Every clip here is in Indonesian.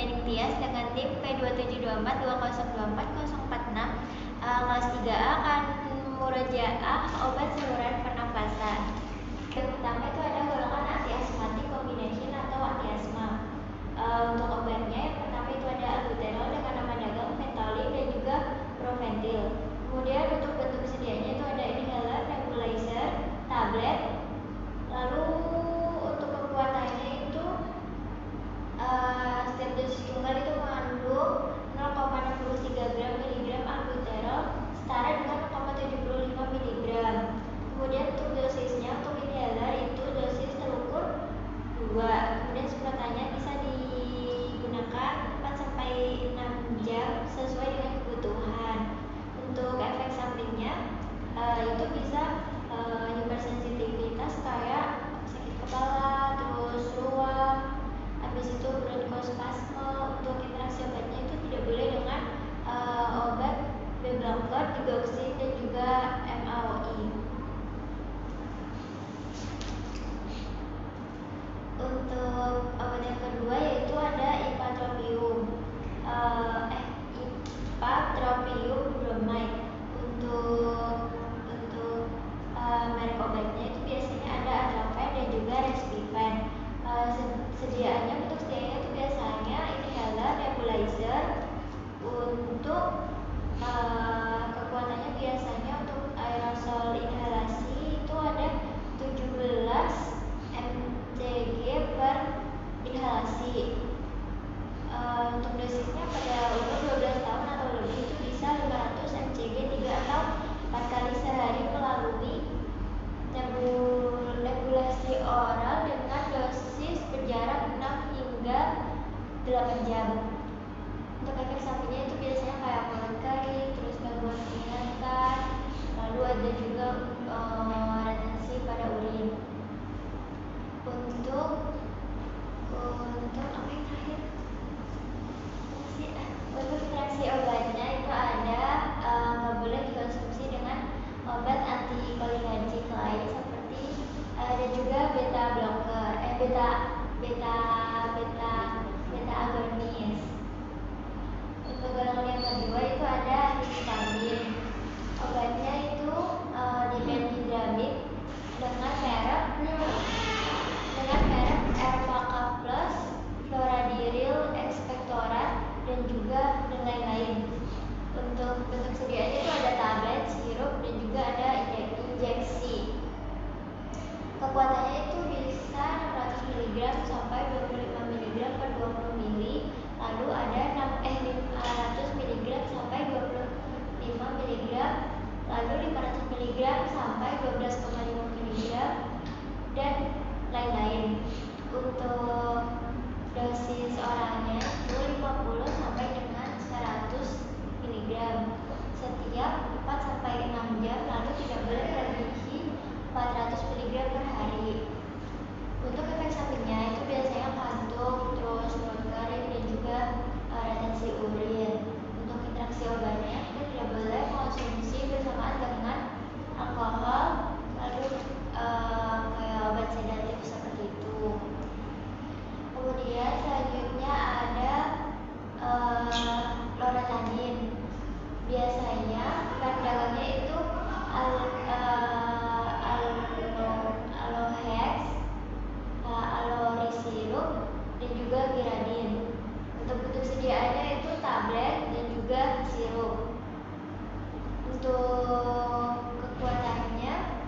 Ningtyas dengan NIM P27242024046. Kelas 3A akan murojaah obat saluran pernafasan. Yang pertama itu ada golongan anti-asmatik combination atau anti-asma. Untuk obatnya yang pertama itu ada albuterol dengan nama dagang Ventolin dan juga Proventil. Kemudian untuk bentuk sedianya itu ada inhaler, nebulizer, tablet. Lalu untuk kekuatannya itu setiap dosis tunggal itu mengandung 0,63 gram miligram albuterol setara dengan 0,75 miligram. Kemudian untuk dosisnya untuk inhaler itu dosis terukur 2. Kemudian sedotannya bisa digunakan 4-6 jam sesuai dengan kebutuhan. Untuk efek sampingnya itu bisa hipersensitivitas kayak sakit kepala, terus ruam, habis itu bronkospasme. Untuk interaksi obatnya itu tidak boleh dengan obat B-blocker, digoxin dan juga MAOI. Untuk obat yang kedua yaitu ada ipratropium bromide. Untuk merek obatnya itu biasanya ada Atraven dan juga Respipen. Sediaannya itu biasanya inhaler, nebulizer. Untuk kekuatannya biasanya untuk aerosol inhalasi itu ada 17 mcg per inhalasi. Untuk dosisnya pada umur 12 tahun atau lebih itu bisa 500 mcg 3 atau 4 kali sehari melalui nebulasi oral dengan dosis berjarak 6 hingga 8 jam. Untuk efek sampingnya itu biasanya kayak mulut kering, terus gangguan penglihatan, lalu ada juga retensi pada urin. Untuk apa yang terakhir? Untuk interaksi obatnya itu ada nggak boleh dikonsumsi dengan obat antikolinergik lain seperti ada juga beta blocker, beta agonis. Untuk golongan yang kedua itu ada antihistamin. Obatnya itu diphenhydramine dengan merek Ervaka Plus, Floradiril Expectorant dan juga lain-lain. Untuk bentuk sediaannya itu ada tablet, sirup dan juga ada injeksi. Kekuatannya itu bisa 600 mg sampai 25 mg per 20 ml. Lalu ada 500 mg sampai 25 mg. Lalu 500 mg sampai 12,5 mg dan lain-lain. Untuk dosis oralnya itu 50 sampai dengan 100 mg setiap 4-6 jam, lalu tidak boleh melebihi 400 mg per hari. Untuk efek sampingnya itu biasanya kantuk, terus mulut kering dan juga retensi urin. Untuk interaksi obatnya kita tidak boleh konsumsi bersamaan dengan alkohol, lalu kayak obat sedatif seperti itu. Kemudian selanjutnya ada loratadin. Biasanya bahan dagangnya itu Alohex, Alorisirup dan juga Viradin. Untuk bentuk sediaannya itu tablet dan juga sirup. Untuk kekuatannya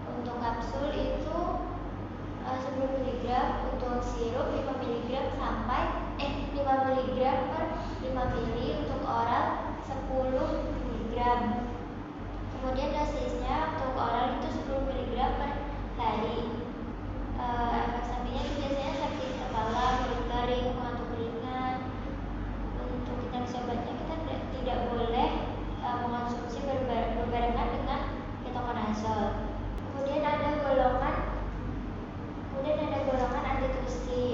untuk kapsul itu 10 mg, untuk sirup 5 mg sampai 5 mg per 5 ml, untuk oral 10 mg. Kemudian dosisnya untuk oral itu 10 mg per hari. Efek sampingnya itu biasanya sakit kepala, mulut kering, ngantuk ringan. Untuk interaksi obatnya kita tidak boleh mengonsumsi berbarengan dengan ketokonazol. Kemudian ada golongan antitusin.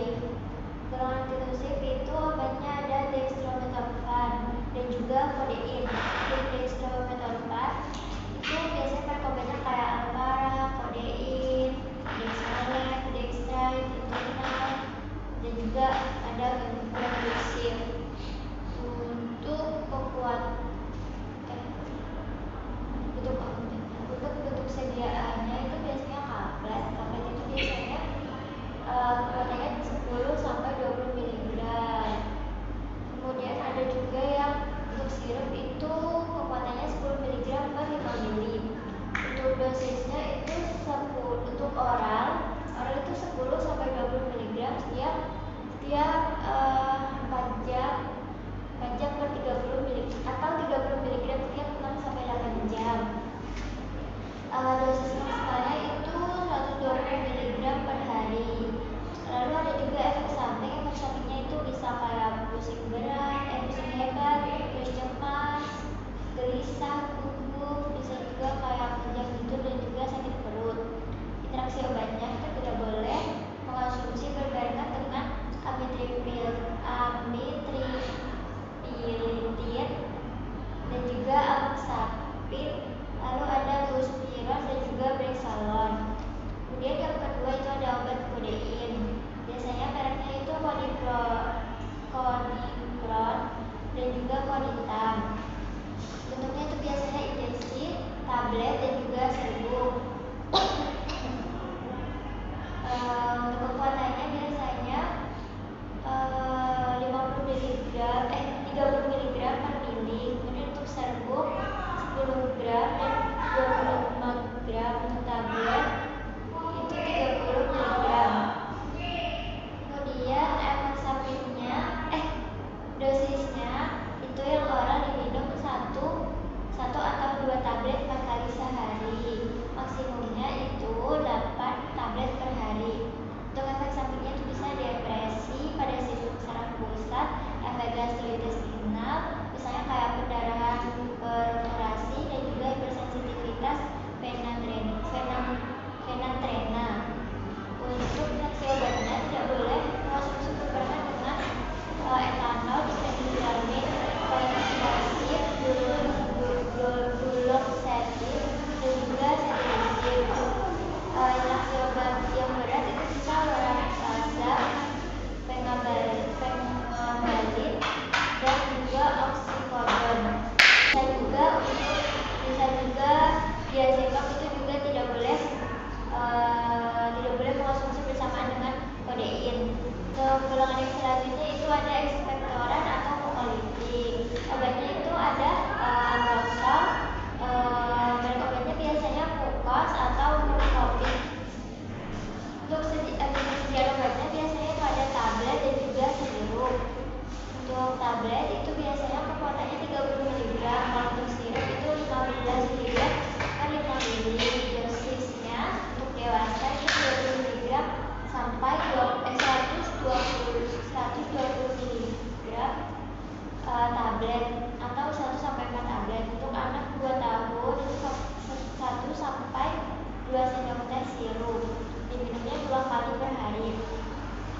dia 4 jam 4 jam per 30 mg atau 30 mg setiap 6 sampai 8 jam. Dosis maksimalnya itu 120 mg per hari. Lalu ada juga efek sampingnya itu bisa kayak pusing berat, pusing hebat, terus cemas, gelisah, gugup, bisa juga kayak kejang tidur dan juga sakit perut. Interaksi obatnya kita tidak boleh mengonsumsi berbarengan dengan amitriptyline dan juga amoxicillin. Lalu ada buspirone dan juga brexalon. Kemudian yang kedua itu ada obat kodein. Biasanya mereknya itu Kodipron dan juga Koditam. Bentuknya itu biasanya injeksi, tablet dan juga serbuk. Untuk kekuatannya biasanya 50 mg 30 mg per mili. Kemudian untuk serbuk 10 gram dan 25 gram. Untuk tablet itu 30 mg. Kemudian efek sampingnya dosisnya itu yang oral diminum 1 atau 2 tablet 4 kali sehari. Maksimumnya itu 8 tablet per hari. Untuk efek sampingnya itu bisa depresi pada sistem saraf pusat, efek gastrointestinal, misalnya kayak pendarahan perforasi dan juga hipersensitivitas vena trena. Untuk reaksi obatnya tidak boleh mengonsumsi berbarengan dengan etanol, difenhidramine, koenzyme, duloxetine dan juga cetirizine. Reaksi obat yang berat itu bisa loratadine, pengabalin dan juga oxycodone. Bisa juga diazepam itu juga tidak boleh mengonsumsi bersamaan dengan kodein. Untuk golongan yang selanjutnya itu ada ekspektoran atau mukolytik. Obatnya itu ada ambroxol. Merek obatnya biasanya Mukos atau Mucopic. Untuk persediaan obatnya biasanya itu ada tablet dan juga sirup. Untuk tablet itu biasanya kekuatannya 30 mg. Kalau untuk sirup itu 15 mg per 5 ml. Dosisnya untuk dewasa itu 20 mg sampai 120 mg tablet atau 1 sampai 4 tablet. Untuk anak 2 tahun itu 1 sampai 2 cm sirup. Diminumnya 2 kali per hari.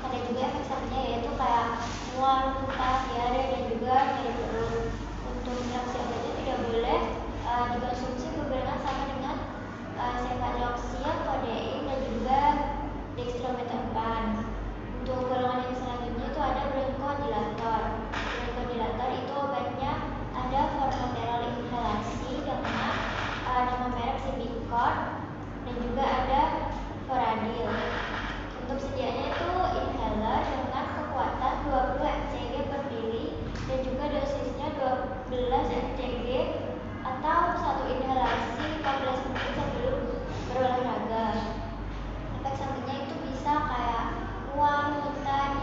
Ada juga efek sampingnya yaitu kayak mual, muntah, diare dan juga nyeri perut. Untuk reaksi obatnya tidak boleh dikonsumsi berbarengan sama dengan cefaloxil, kodein dan juga dextromethorphan. Untuk golongan yang selanjutnya itu ada bronchodilator. Bronchodilator itu obatnya ada formoterol inhalasi dengan nama merek Symbicort dan juga ada Voradil. Untuk sediaannya itu inhaler dengan kekuatan 20 mcg per mili dan juga dosisnya 12 mcg atau 1 inhalasi 15 menit sebelum berolahraga. Efek sampingnya itu bisa kayak mual, muntah,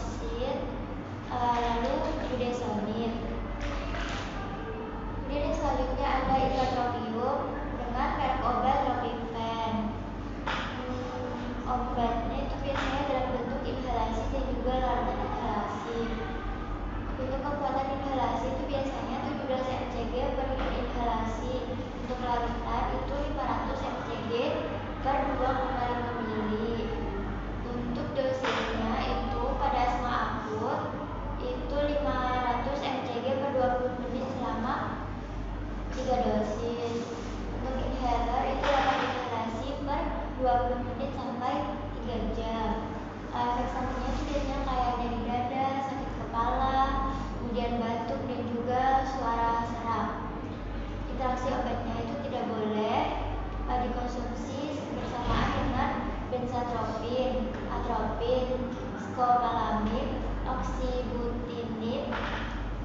Budesonide, lalu budesonide. Kemudian yang selanjutnya ada ipratropium dengan merek obat Ropiven. Obatnya itu biasanya dalam bentuk inhalasi dan juga larutan inhalasi. Untuk kekuatan inhalasi itu biasanya 17 mcg per inhalasi. Untuk larutan itu 500 mcg per 2,5 ml. Untuk dosisnya itu pada asma akut itu 500 mcg per 20 menit selama 3 dosis. Untuk inhaler itu 8 inhalasi per 20 menit sampai 3 jam. Efek sampingnya itu biasanya kayak nyeri dada, sakit kepala, kemudian batuk dan juga suara serak. Interaksi obatnya itu tidak boleh dikonsumsi bersamaan dengan benzatropin, atropin, skopalamin, oksibutinib,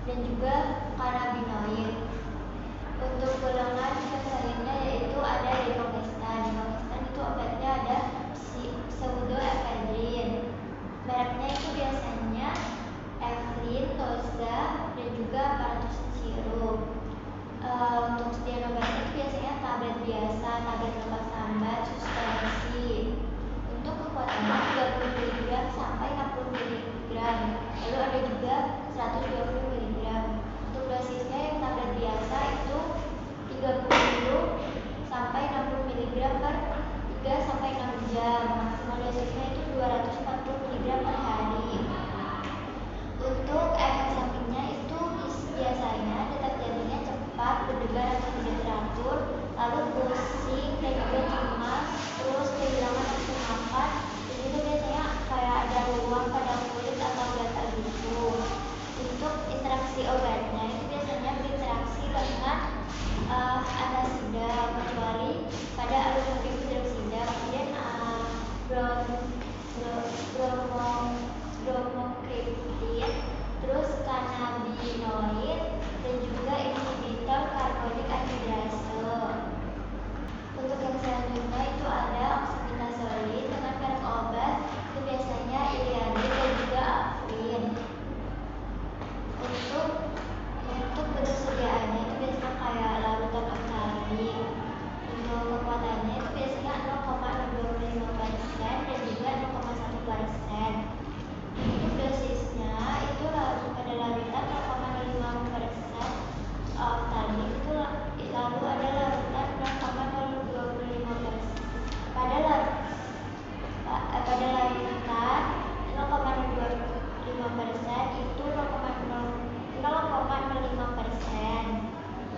dan juga kanabinoid. Untuk golongan yang lainnya yaitu ada dekongestan. Dekongestan itu obatnya ada pseudoephedrine. Mereknya itu biasanya Evelyn, Toza, dan juga Paratusin sirup. Untuk sediaan obatnya itu biasanya tablet biasa, tablet lemak sambat, suspensi. Untuk kekuatannya 30 mg sampai 60 mg. Lalu ada juga 120 mg. Untuk dosisnya yang tablet biasa itu 30 sampai 60 mg per 3 sampai 6 jam. Maksimal dosisnya itu 240 mg per hari. Untuk efek sampingnya itu biasanya detak jantungnya cepat, berdebar atau tidak teratur, lalu pusing dan juga cemas, terus kehilangan nafsu makan, dan itu biasanya kayak ada luam pada kulit atau gatal gitu. Untuk interaksi obatnya itu biasanya berinteraksi dengan antasida, kecuali pada aluminium hidroksida, kemudian bromokriptin, terus kanabinoid, dan juga inhibitor karbonik anhidrase. Untuk yang selanjutnya itu ada oxymetazoline dengan merek obat itu biasanya Iliadin dan juga Afrin. Untuk bentuk sediaannya itu biasanya kayak larutan oxalate. Untuk kekuatannya itu biasanya 0,25% dan juga 0,1%. Untuk dosisnya itu pada larutan 0,05% oxalate itu, lalu ada larutan 0,025%. Pada larutan 0,25% itu 0,05%.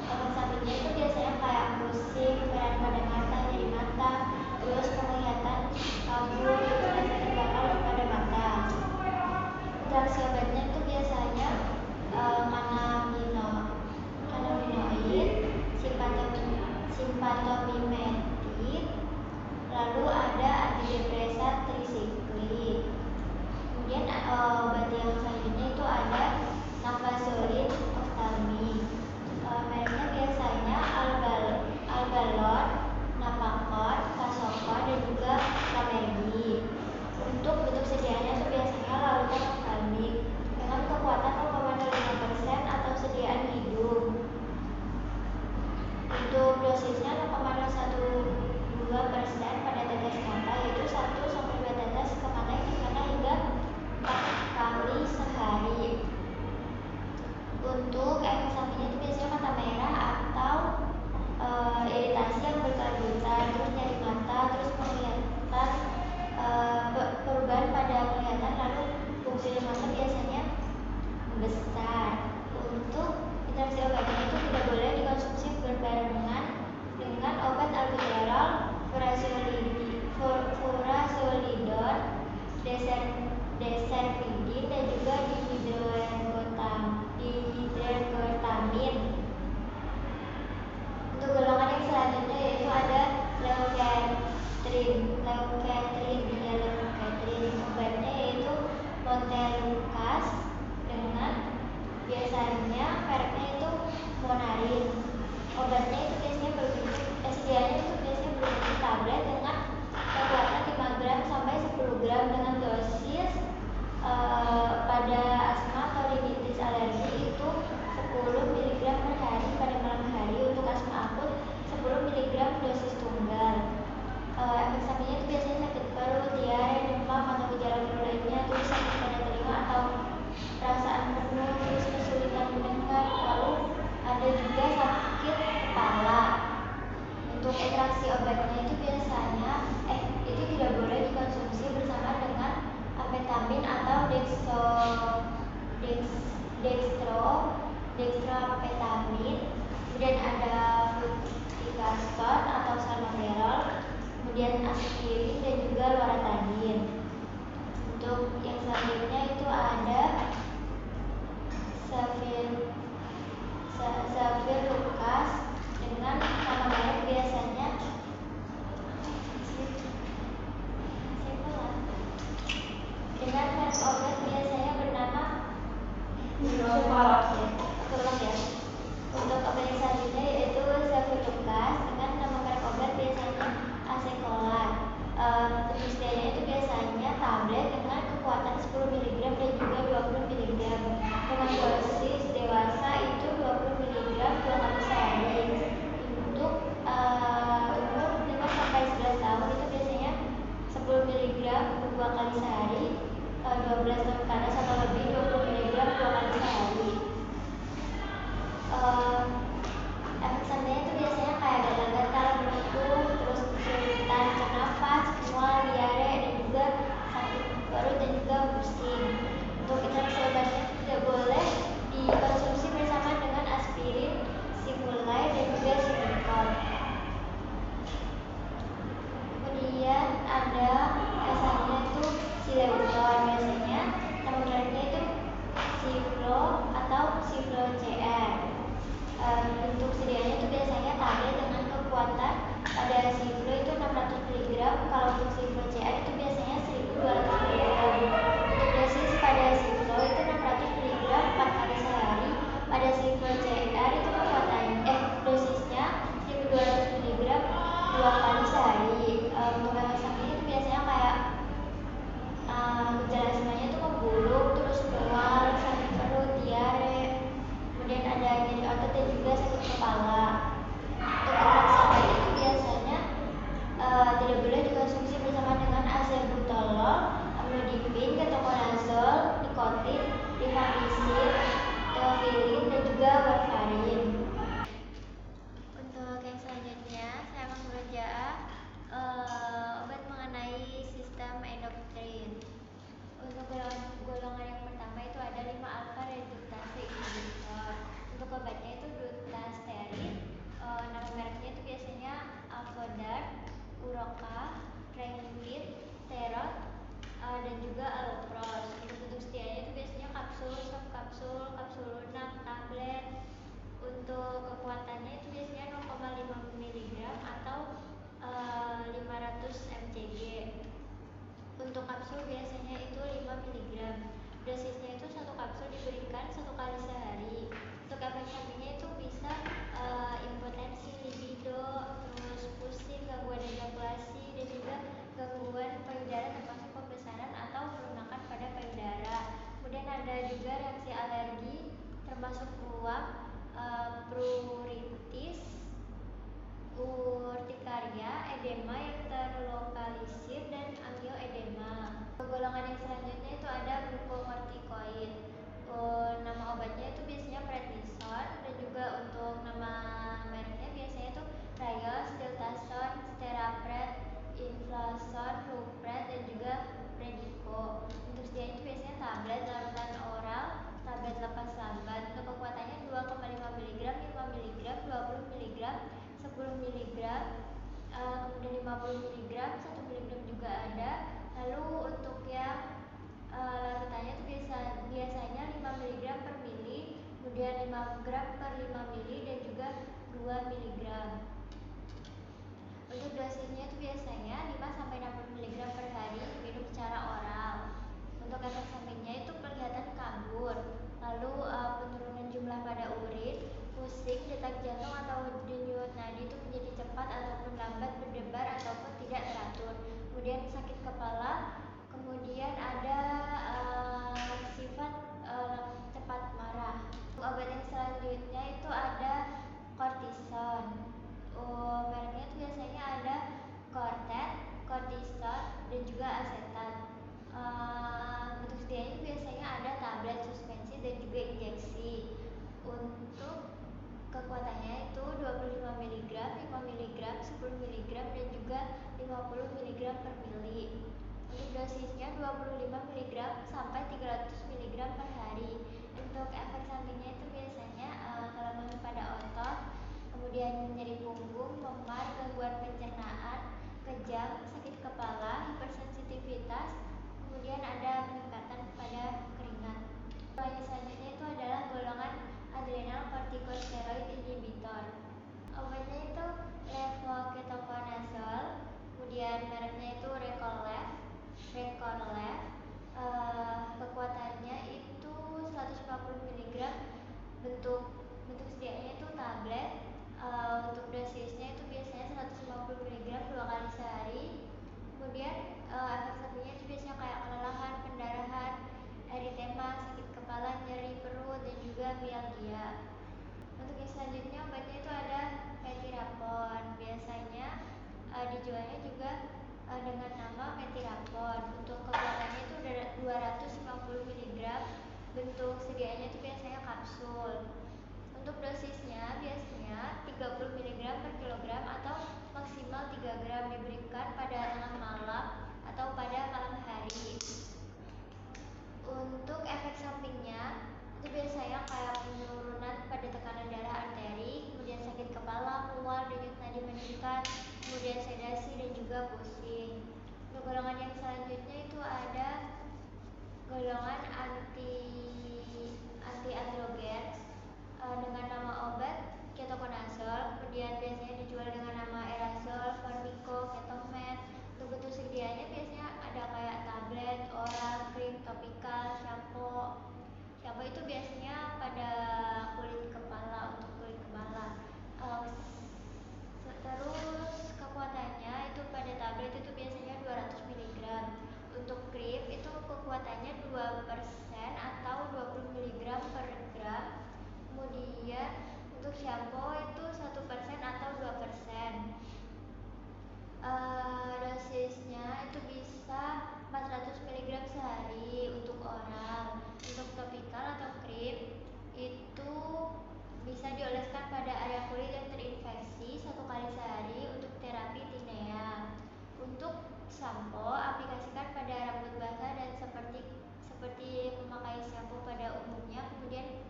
Efek sampingnya itu biasanya kayak pusing, berat pada mata, nyeri mata, terus penglihatan kabur, rasa terbakar pada mata. Interaksi obatnya itu biasanya kanabinoid, simpatomimetik, lalu ada antidepresan trisiklik. Kemudian obat yang selanjutnya itu ada nafazolin oftalmi. Mereknya biasanya Algalon, Napacon, Kasokon, dan juga Lamergi. Untuk bentuk sediaannya itu biasanya larutan oftalmik dengan kekuatan 0,05% atau sediaan hidung. Untuk dosisnya 0,012% pada tetes mata, yaitu 1 sampai 2 tetes ke mata yang digunakan hingga 4 kali sehari. Untuk efek sampingnya itu biasanya mata merah atau iritasi yang berkelanjutan, terus nyeri mata, terus penglihatan, perubahan pada penglihatan, lalu fungsi mata biasanya besar. Untuk interaksi obatnya itu tidak boleh dikonsumsi berbarengan dengan obat albuterol, furazolidon, deserpidin, dan juga dihidroergotamin. Untuk golongan yang selanjutnya yaitu ada leuketrin. Obatnya yaitu Montelukast dengan biasanya mereknya itu Monarin. Obatnya itu biasanya sediaannya itu biasanya berbentuk tablet dengan kekuatan 5 gram sampai 10 gram dengan dosis dextromethorphan, kemudian ada fluticasone atau salmeterol, kemudian aspirin dan juga loratadin. Untuk yang selanjutnya itu ada Safilukas dengan nama merek biasanya dengan merek obat biasanya bernama Separat ya. Untuk obat yang selanjutnya yaitu Safilukas dengan nama merek obat biasanya Asekolat. Penelitiannya itu biasanya tablet dengan kekuatan 10 mg dan juga 20 mg dengan dosis dewasa itu 20 mg 2 kali sehari. Untuk umur 5 sampai 11 tahun itu biasanya 10 mg 2 kali sehari, 12 tahun ke atas atau lebih 20 mg 2 kali sehari. Efek sampingnya itu biasanya kayak gatal-gatal, batuk, terus kesulitan bernafas, mual, diare, dan juga sakit perut dan juga pusing. Untuk interaksi obatnya tidak boleh dikonsumsi bersama dengan aspirin, simulai, dan juga silikon. Kemudian ada asalnya itu Sileuton, biasanya nama mereknya itu Cipro atau Cipro CR. Bentuk sedianya itu biasanya tablet dengan kekuatan pada Cipro itu 600 mg, kalau untuk Cipro CR itu biasanya 1200 mg. Untuk dosis pada Cipro itu 600 mg 4 kali sehari, pada Cipro CR itu dosisnya 1200 mg 2 kali sehari. Untuk efek sampingnya itu biasanya kayak gejala semuanya itu membuluk, terus mual, sakit perut, diare, kemudian ada nyeri otot dan juga sakit kepala. Untuk interaksi obat itu biasanya tidak boleh dikonsumsi bersama dengan acebutolol, amlodipin, ketoconazole, nikotin, rifampicin, teofilin, dan juga warfarin. Untuk yang selanjutnya saya akan bekerja obat mengenai sistem endokrin. Untuk golongan yang pertama itu ada 5-alfa reduktase inhibitor. Untuk obatnya itu dutasterin. Nama mereknya itu biasanya Alvodart, Uroca, Renvit, Terot, dan juga Alupros. Untuk bentuk sedianya itu biasanya kapsul, subkapsul, kapsul lunak, tablet. Untuk kekuatannya itu biasanya 0,5 mg atau 500 mcg. Untuk kapsul biasanya itu 5 mg. Dosisnya itu 1 kapsul diberikan 1 kali sehari. Untuk efek sampingnya itu bisa impotensi, libido, terus pusing, gangguan ejakulasi, dan juga gangguan payudara termasuk pembesaran atau pelunakan pada payudara. Kemudian ada juga reaksi alergi termasuk ruam, pruritus, urtikaria, edema yang terlokalisir, dan angioedema. Golongan yang selanjutnya itu ada glukokortikoid. Nama obatnya itu biasanya prednison, dan juga untuk nama mereknya biasanya itu Rayos, Deltason, Sterapred, Inflason, Lupred, dan juga Predico. Untuk sedianya itu biasanya tablet, larutan oral, tablet lepas lambat. Untuk kekuatannya 2,5 mg, 5 mg, 20 mg, 10 mg, kemudian 50 mg, 1 mg juga ada. Lalu untuk yang larutannya itu biasanya 5 mg per mili, kemudian 5 gram per 5 mili, dan juga 2 mg. Untuk dosisnya itu biasanya 5 sampai 60 mg per hari, minum secara oral. Untuk efek sampingnya itu kelihatan kabur, lalu penurunan jumlah pada urin, pusing, detak jantung atau denyut nadi itu menjadi cepat ataupun lambat, berdebar ataupun tidak teratur. Kemudian sakit kepala, kemudian ada sifat cepat marah. Obat yang selanjutnya itu ada kortison. Mereknya itu biasanya ada Cortet, Cortison, dan juga asetat. Bentuk sedianya itu biasanya ada tablet, suspensi, dan juga injeksi. Untuk kekuatannya itu 25 mg, 5 mg, 10 mg, dan juga 50 mg per mili. Untuk dosisnya 25 mg sampai 300 mg per hari. Untuk efek sampingnya itu biasanya mialgia. Untuk yang selanjutnya obatnya itu ada metirapon. Biasanya dijualnya juga dengan nama metirapon. Untuk kekuatannya itu 250 mg. Bentuk sediaannya itu biasanya kapsul. Untuk dosisnya biasanya 30 mg per kilogram atau maksimal 3 gram, diberikan pada tengah malam atau pada malam hari. Untuk efek sampingnya itu biasanya kayak penurunan pada tekanan darah arteri, kemudian sakit kepala, mual, denyut nadi meningkat, kemudian sedasi dan juga pusing. Untuk golongan yang selanjutnya itu ada golongan anti androgen dengan nama obat ketoconazole, kemudian biasanya dijual dengan nama Erazol, Formico, Ketomet. Untuk bentuk sediaannya biasanya ada kayak tablet, oral, krim, topikal, shampoo. Shampoo itu biasanya pada kulit kepala, untuk kulit kepala. Terus kekuatannya itu pada tablet itu biasanya 200 mg. Untuk krim itu kekuatannya 2% atau 20 mg per gram. Kemudian untuk shampoo itu 1% atau 2%. Dosisnya itu bisa 400 mg sehari untuk oral. Untuk topikal atau krim itu bisa dioleskan pada area kulit yang terinfeksi 1 kali sehari untuk terapi tinea. Untuk sampo aplikasikan pada rambut basah dan seperti memakai shampoo pada umumnya. Kemudian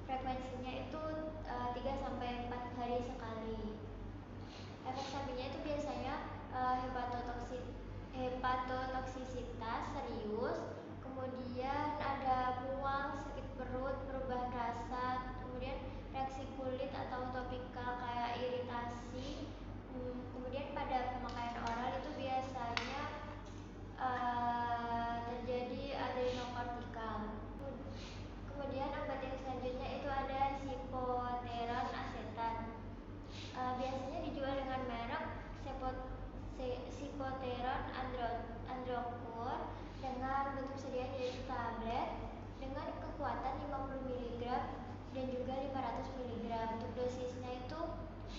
frekuensinya itu 3 sampai 4 hari sekali. Efek sampingnya itu biasanya hepatotoksisitas serius, kemudian ada mual, sakit perut, perubahan rasa, kemudian reaksi kulit atau topikal kayak iritasi. Kemudian pada pemakaian oral itu biasanya terjadi adrenokortikal. Kemudian obat yang selanjutnya itu ada sipoteron asetat. Biasanya dijual dengan merek sipoteron androcur dengan bentuk sediaan yaitu tablet dengan kekuatan 50 mg dan juga 500 mg. Untuk dosisnya itu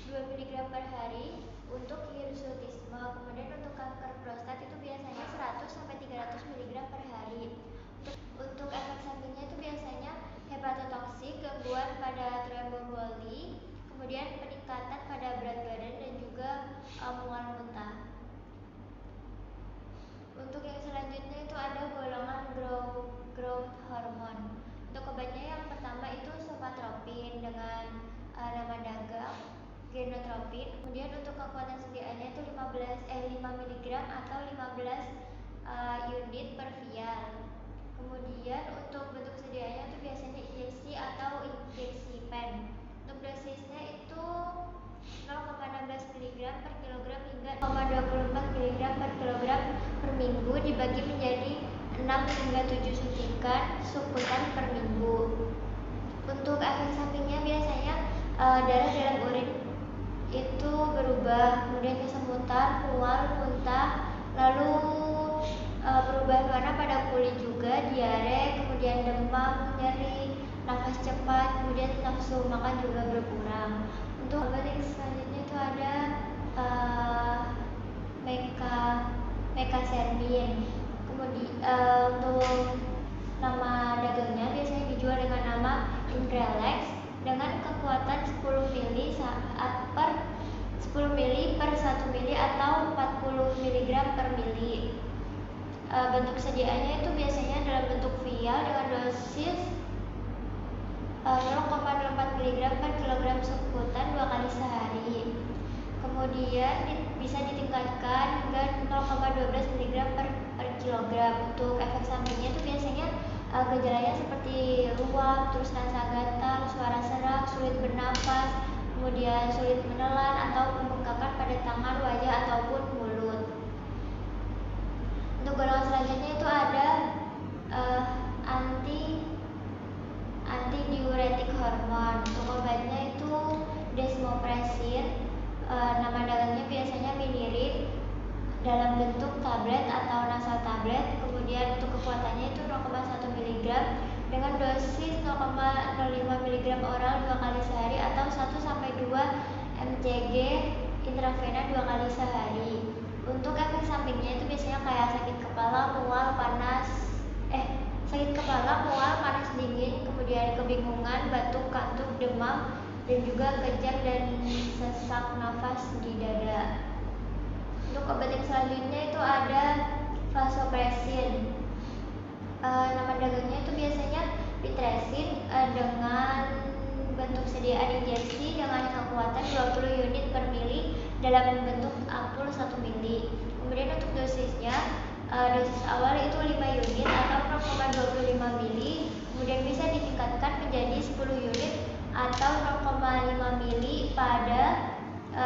2 mg per hari untuk hirsutisme. Kemudian untuk kanker prostat itu biasanya 100 sampai 300 mg per hari. Untuk efek sampingnya itu biasanya hepatotoksik, gangguan pada trombemboli, kemudian peningkatan pada berat badan dan juga mual muntah. Untuk yang selanjutnya itu ada golongan growth hormone. Untuk obatnya yang pertama itu somatropin dengan nama dagang genotropin. Kemudian untuk kekuatan sediaannya itu 5 mg atau 15 unit per vial. Kemudian untuk bentuk sediaannya itu biasanya injeksi atau injeksi pen. Untuk dosisnya itu 0,16 mg per kilogram hingga 0,24 mg per kilogram per minggu, dibagi menjadi 6 hingga 7 suntikan subkutan per minggu. Untuk efek sampingnya biasanya darah dalam urin itu berubah, kemudian kesemutan, mual, muntah, lalu perubahan warna pada kulit juga, diare, kemudian demam, nyeri, nafas cepat, kemudian nafsu makan juga berkurang. Untuk obat yang selanjutnya itu ada mekasermin. Kemudian untuk nama dagangnya biasanya dijual dengan nama Increlex dengan kekuatan 10 mili per 10 mili per 1 mili atau 40 mg per mili. Bentuk sediaannya itu biasanya dalam bentuk vial dengan dosis 0,04 mg per kilogram subkutan 2 kali sehari. Kemudian bisa ditingkatkan hingga 0,12 mg per kilogram. Untuk efek sampingnya itu biasanya gejalanya seperti ruam, terus rasa gatal, suara serak, sulit bernafas, kemudian sulit menelan atau pembengkakan pada tangan, wajah ataupun mulut. Untuk golongan selanjutnya itu ada anti diuretik hormon. Untuk obatnya itu desmopressin. Nama dagangnya biasanya Minirin dalam bentuk tablet atau nasal tablet. Kemudian untuk kekuatannya itu 0,1 mg dengan dosis 0,05 mg oral 2 kali sehari atau 1-2 mcg intravena 2 kali sehari. Untuk efek sampingnya itu biasanya kayak sakit kepala, mual, panas dingin, kemudian kebingungan, batuk, kantuk, demam, dan juga kejang dan sesak nafas di dada. Untuk obat yang selanjutnya itu ada vasopressin. Nama dagangnya itu biasanya pitresin dengan bentuk sediaan injeksi dengan kekuatan 20 unit per mili dalam bentuk ampul 1 mili. Kemudian untuk dosisnya, dosis awal itu 5 unit atau 0,25 mili, kemudian bisa ditingkatkan menjadi 10 unit atau 0,5 mili pada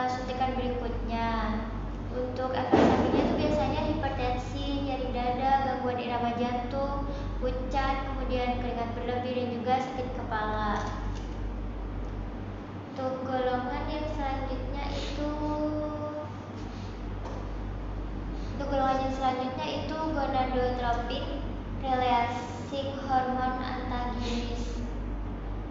suntikan berikutnya. Untuk efek sampingnya itu biasanya hipertensi, nyeri dada, gangguan irama jantung, pucat, kemudian keringat berlebih dan juga sakit kepala. Untuk golongan yang selanjutnya itu gonadotropin releasing hormon antagonis.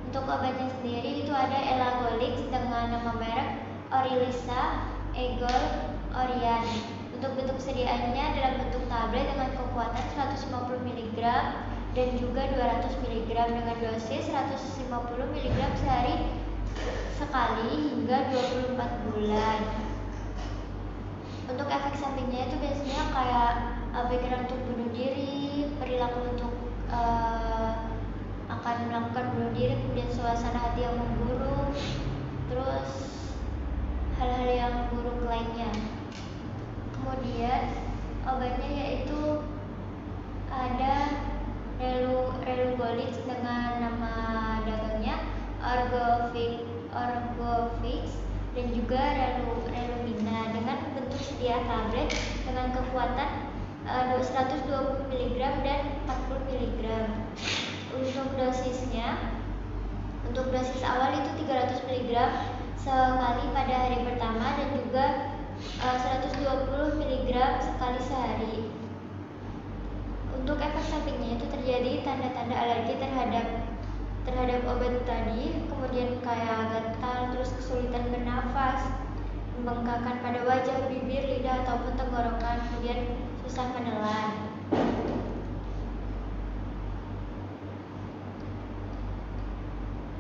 Untuk obatnya sendiri itu ada elagolix dengan nama merek Orilissa, Egol, Orian. Untuk bentuk sediaannya dalam bentuk tablet dengan kekuatan 150 mg dan juga 200 mg dengan dosis 150 mg sehari sekali hingga 24 bulan. Untuk efek sampingnya itu biasanya kayak pikiran untuk bunuh diri, perilaku untuk akan melakukan bunuh diri, kemudian suasana hati yang memburuk, terus hal-hal yang buruk lainnya. Kemudian obatnya yaitu ada relugolix dengan nama dagangnya Orgovix dan juga relumina dengan bentuk sedia tablet dengan kekuatan 120 mg dan 40 mg. Untuk dosis awal itu 300 mg sekali pada hari pertama dan juga 120 mg sekali sehari. Untuk efek sampingnya itu terjadi tanda-tanda alergi terhadap obat tadi, kemudian kayak gatal, terus kesulitan bernafas, pembengkakan pada wajah, bibir, lidah ataupun tenggorokan, kemudian susah menelan.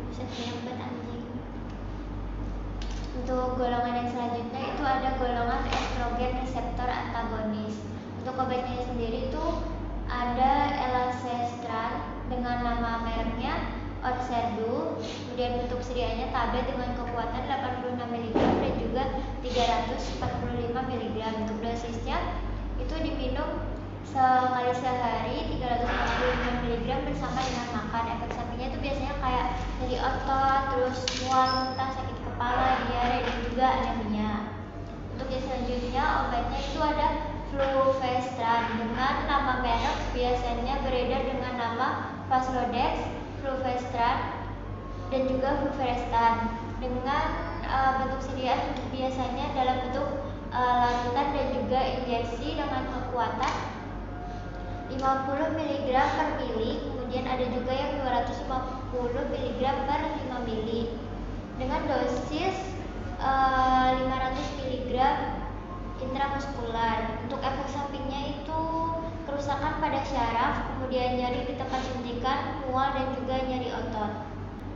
Bisa nyambet anjing. Untuk golongan yang selanjutnya itu ada golongan estrogen reseptor antagonis. Untuk obatnya sendiri itu ada elacestrant dengan nama mereknya Orserdu, kemudian bentuk sediaannya tablet dengan kekuatan 86 mg dan juga 345 mg. Untuk dosisnya itu diminum sekali sehari 345 mg bersama dengan makan. Efek sampingnya itu biasanya kayak nyeri otot, terus mual, muntah, sakit kepala, diare dan juga anemia. Untuk yang selanjutnya obatnya itu ada Fluvestran dengan nama merek biasanya beredar dengan nama Faslodex, Fluvestran dan juga Fluvarestan dengan bentuk sediaan biasanya dalam bentuk larutan dan juga injeksi dengan kekuatan 50 mg per mili, kemudian ada juga yang 250 mg per 5 mili dengan dosis 500 mg intramuskular. Untuk efek sampingnya itu kerusakan pada syaraf, kemudian nyeri di tempat suntikan, mual dan juga nyeri otot.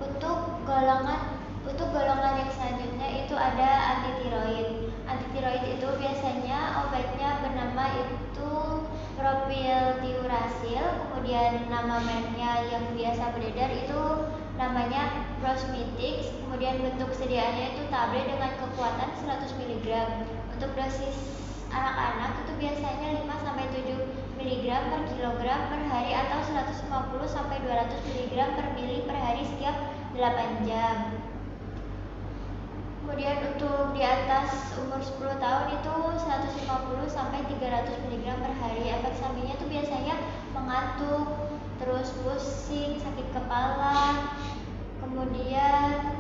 Untuk golongan yang selanjutnya itu ada antitiroid. Antitiroid itu biasanya obatnya bernama itu propyltiuracil, kemudian nama mereknya yang biasa beredar itu namanya Prosmitix, kemudian bentuk sediaannya itu tablet dengan kekuatan 100 mg. Untuk dosis anak-anak itu biasanya 5-7 mg per kilogram per hari atau 150-200 mg per mili per hari setiap 8 jam. Kemudian untuk di atas umur 10 tahun itu 150-300 mg per hari. Efek sampingnya itu biasanya mengantuk, terus pusing, sakit kepala, kemudian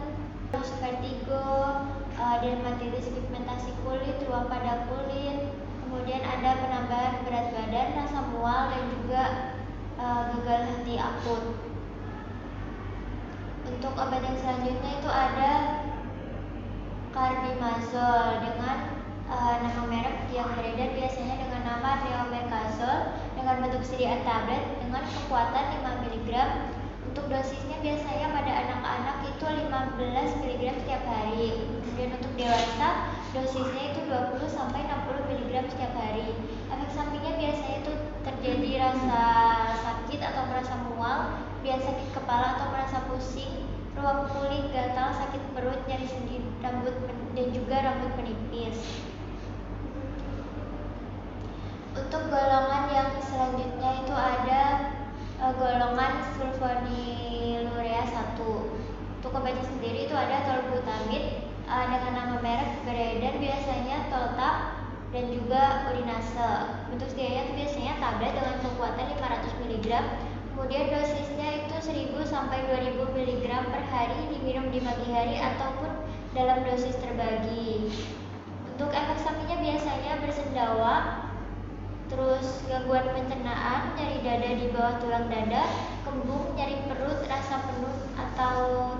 terus vertigo, dermatitis pigmentasi kulit, ruam pada kulit, kemudian ada penambahan berat badan, rasa mual dan juga gagal henti akut. Untuk obat yang selanjutnya itu ada carbimazole dengan nama merek yang beredar biasanya dengan nama Deomercazole dengan bentuk sediaan tablet dengan kekuatan 5 mg. Untuk dosisnya biasanya pada anak-anak itu 15 mg setiap hari. Kemudian untuk dewasa dosisnya itu 20 sampai 60 mg setiap hari. Efek sampingnya biasanya itu terjadi rasa sakit atau merasa mual, biasa sakit kepala atau merasa pusing, ruam kulit, gatal, sakit perut, nyeri sendi, rambut dan juga rambut menipis. Untuk golongan yang selanjutnya itu ada golongan sulfonylurea 1. Untuk obatnya sendiri itu ada tolbutamide dengan nama merek beredar biasanya Toltap dan juga Urinase. Bentuk sedianya itu biasanya tablet dengan kekuatan 500 mg. Kemudian dosisnya itu 1000 sampai 2000 mg per hari, diminum di pagi hari ataupun dalam dosis terbagi. Untuk efek sampingnya biasanya bersendawa, terus gangguan pencernaan, nyeri dada di bawah tulang dada, kembung, nyeri perut, rasa penuh atau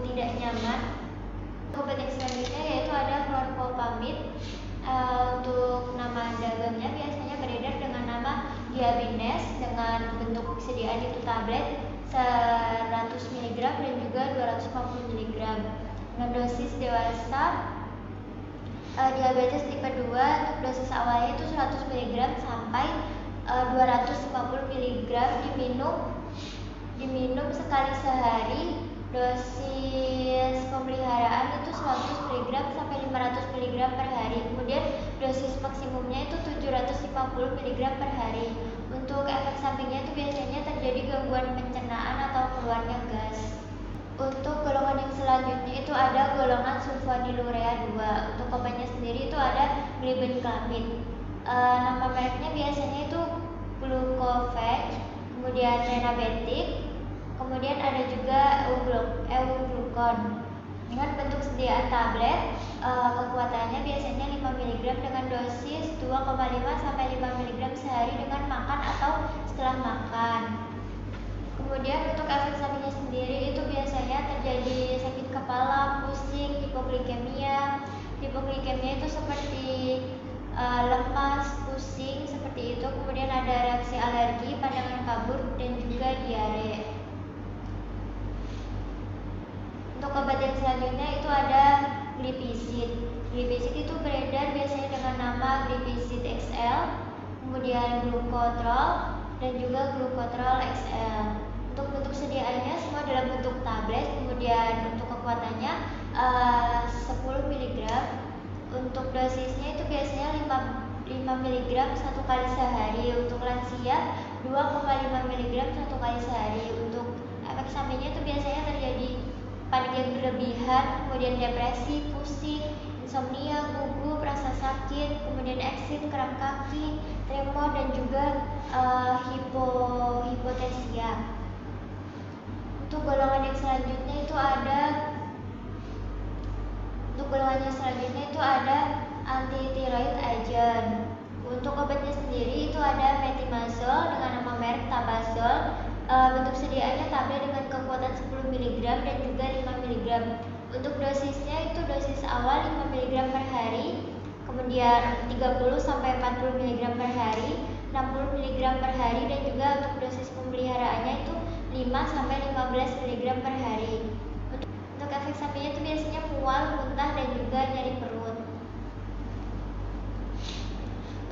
tidak nyaman. Obat yang selanjutnya yaitu ada chlorphopamide. Untuk nama dagangnya biasanya beredar dengan nama Diabines dengan bentuk sediaan itu tablet 100 mg dan juga 250 mg. Dengan dosis dewasa diabetes tipe 2 untuk dosis awalnya itu 100 mg sampai 250 mg diminum sekali sehari. Dosis pemeliharaan itu 100 mg sampai 500 mg per hari. Kemudian dosis maksimumnya itu 750 mg per hari. Untuk efek sampingnya itu biasanya terjadi gangguan pencernaan atau keluarnya gas. Untuk golongan yang selanjutnya itu ada golongan sulfonylurea 2. Untuk obatnya sendiri itu ada glibenclamide. Nama mereknya biasanya itu Glucovage, kemudian Renabetic, kemudian ada juga Euglucon dengan bentuk sediaan tablet. Kekuatannya biasanya 5 mg dengan dosis 2,5 sampai 5 mg sehari dengan makan atau setelah makan. Kemudian untuk efek sampingnya sendiri itu biasanya terjadi sakit kepala, pusing, hipoglikemia. Hipoglikemia itu seperti lemas, pusing seperti itu. Kemudian ada reaksi alergi, pandangan kabur dan juga diare. Untuk obat yang selanjutnya itu ada glipizid. Glipizid itu beredar biasanya dengan nama Glipizid XL, kemudian Glucotrol dan juga Glucotrol XL. Untuk bentuk sediaannya semua dalam bentuk tablet, kemudian untuk kekuatannya 10 mg. Untuk dosisnya itu biasanya 5 mg satu kali sehari. Untuk lansia 2,5 mg satu kali sehari. Untuk efek sampingnya itu biasanya terjadi panik yang berlebihan, kemudian depresi, pusing, insomnia, gugup, rasa sakit, kemudian eksit, kram kaki, tremor dan juga hipotensia. Untuk golongan yang selanjutnya itu ada anti-thyroid agent. Untuk obatnya sendiri itu ada metimazole dengan nama merek Tabazole. Bentuk sediaannya tablet dengan kekuatan 10 mg dan juga 5 mg. Untuk dosisnya itu dosis awal 5 mg per hari, kemudian 30 sampai 40 mg per hari, 60 mg per hari dan juga untuk dosis pemeliharaannya itu 5 sampai 15 mg per hari. Untuk efek sampingnya itu biasanya mual, muntah dan juga nyeri perut.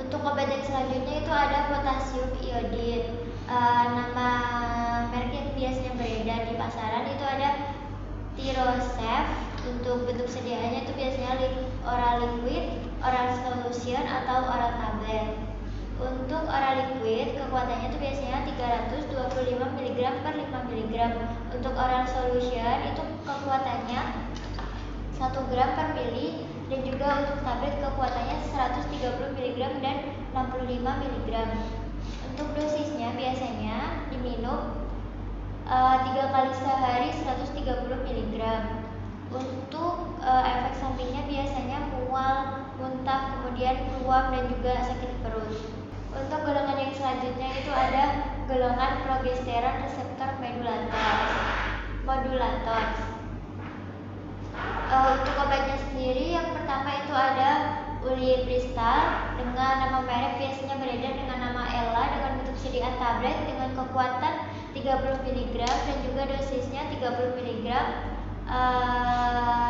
Untuk obat yang selanjutnya itu ada potasium iodid. Nama merek yang biasanya beredar di pasaran itu ada Tirosef. Untuk bentuk sediaannya itu biasanya oral liquid, oral solution atau oral tablet. Untuk oral liquid kekuatannya itu biasanya 325 mg per 5 mg. Untuk oral solution itu kekuatannya 1 gram per mili dan juga untuk tablet kekuatannya 130 mg dan 65 mg. Untuk dosisnya biasanya diminum 3 kali sehari 130 mg. Untuk efek sampingnya biasanya mual, muntah, kemudian ruam dan juga sakit perut. Untuk golongan yang selanjutnya itu ada golongan progesteron reseptor modulator. pertama itu ada Ulipristal dengan nama merek biasanya beredar dengan nama Ella dengan bentuk sediaan tablet dengan kekuatan 30 mg dan juga dosisnya 30 mg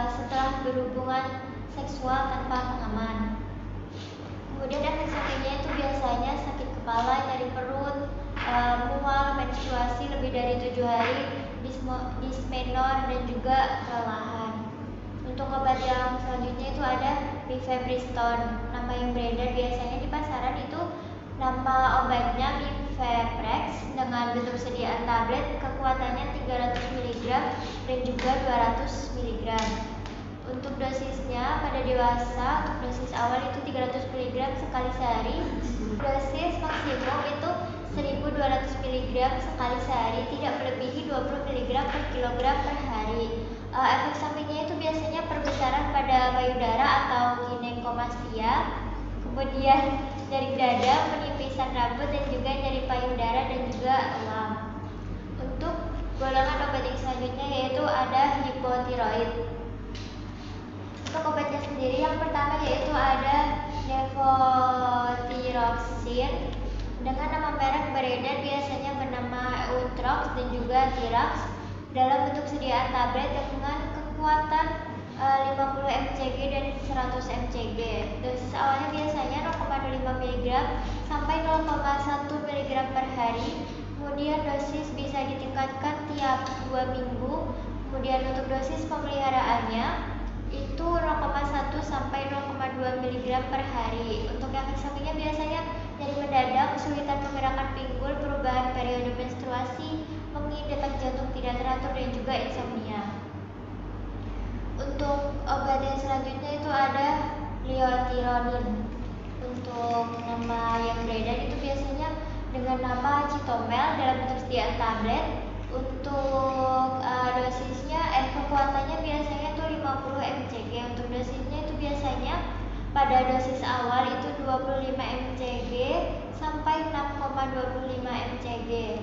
setelah berhubungan seksual tanpa pengaman. Kemudian efek sampingnya itu biasanya sakit kepala, nyeri perut, mual, menstruasi lebih dari 7 hari, dismenor dan juga kelelahan. Untuk obat yang selanjutnya itu ada Mifepriston. Nama yang beredar biasanya di pasaran itu nama obatnya Mifeprex dengan bentuk sediaan tablet, kekuatannya 300 mg dan juga 200 mg. Untuk dosisnya pada dewasa, untuk dosis awal itu 300 mg sekali sehari. Dosis maksimum itu 1200 mg sekali sehari, tidak melebihi 20 mg per kilogram per hari. Efek sampingnya itu biasanya perbesaran pada payudara atau ginekomastia, kemudian nyeri dada, penipisan rambut dan juga nyeri payudara dan juga elam. Untuk golongan obat yang selanjutnya yaitu ada hipotiroid. Untuk obatnya sendiri yang pertama yaitu ada Levothyroxine dengan nama merek beredar biasanya bernama Utrox dan juga Tirax dalam bentuk sediaan tablet dengan kekuatan 50 mcg dan 100 mcg. Dosis awalnya biasanya 0,05 mg sampai 0,1 mg per hari. Kemudian dosis bisa ditingkatkan tiap 2 minggu. Kemudian untuk dosis pemeliharaannya itu 0,1 sampai 0,2 mg per hari. Untuk efek sampingnya biasanya nyeri mendadak, kesulitan menggerakkan pinggul, perubahan periode menstruasi, nyeri, detak jantung tidak teratur dan juga insomnia. Untuk obat yang selanjutnya itu ada Liotironin. Untuk nama yang beredar itu biasanya dengan nama Citomel dalam bentuk sediaan tablet. Untuk dosisnya kekuatannya biasanya itu 50 mcg. Untuk dosisnya itu biasanya pada dosis awal itu 25 mcg sampai 6,25 mcg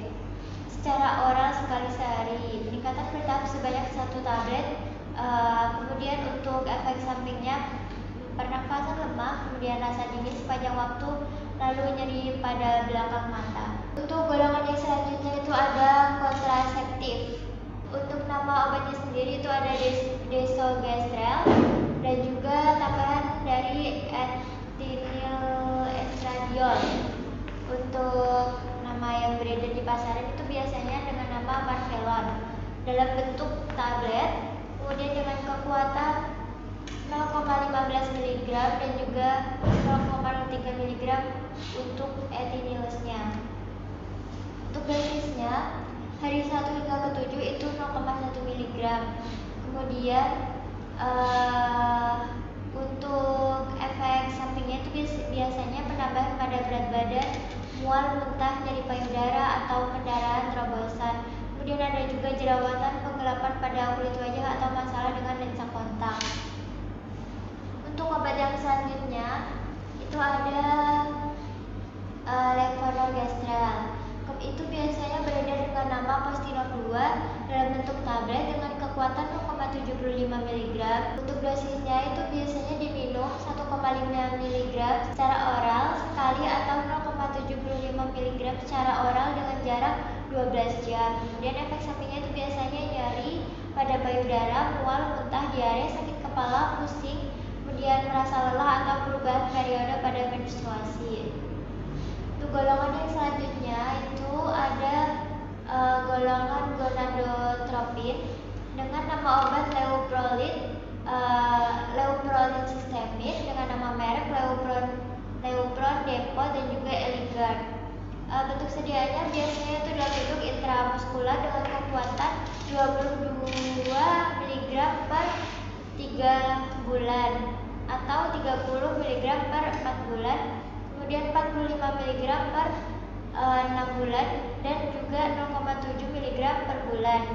secara oral sekali sehari. Peningkatan bertahap sebanyak 1 tablet. Kemudian untuk efek sampingnya pernafasan lemah, kemudian rasa dingin sepanjang waktu, lalu nyeri pada belakang mata. Untuk golongan yang selanjutnya itu ada kontraseptif. Untuk nama obatnya sendiri itu ada Desogestrel dan juga tambahan dari ethinyl estradiol. Untuk nama yang beredar di pasaran itu biasanya dengan nama Marvelon dalam bentuk tablet, kemudian dengan kekuatan 0,15 mg dan juga 0,03 mg untuk ethinylusnya. Untuk dosisnya hari 1 hingga ke-7 itu 0,1 mg. Kemudian untuk efek sampingnya itu biasanya penambahan pada berat badan, mual, muntah, nyeri payudara atau pendarahan terobosan. Kemudian ada juga jerawatan, penggelapan pada kulit wajah atau masalah dengan lensa kontak. Untuk obat yang selanjutnya itu ada Levonorgestrel. Itu biasanya beredar dengan nama Postinor 2 dalam bentuk tablet dengan kekuatan 0,75 mg. Untuk dosisnya itu biasanya diminum 1,5 mg secara oral sekali atau 0,75 mg secara oral dengan jarak 12 jam. Kemudian efek sampingnya itu biasanya nyeri pada payudara, mual, muntah, diare, sakit kepala, pusing, kemudian merasa lelah atau perubahan periode pada menstruasi. Untuk golongan yang selanjutnya itu ada golongan gonadotropin dengan nama obat Leuprolid sistemik dengan nama merek Leupron Depot dan juga Eligard. Bentuk sediaannya biasanya itu dalam bentuk intramuskular dengan kekuatan 22 mg per 3 bulan atau 30 mg per 4 bulan, kemudian 45 mg per 6 bulan dan juga 0,7 mg per bulan.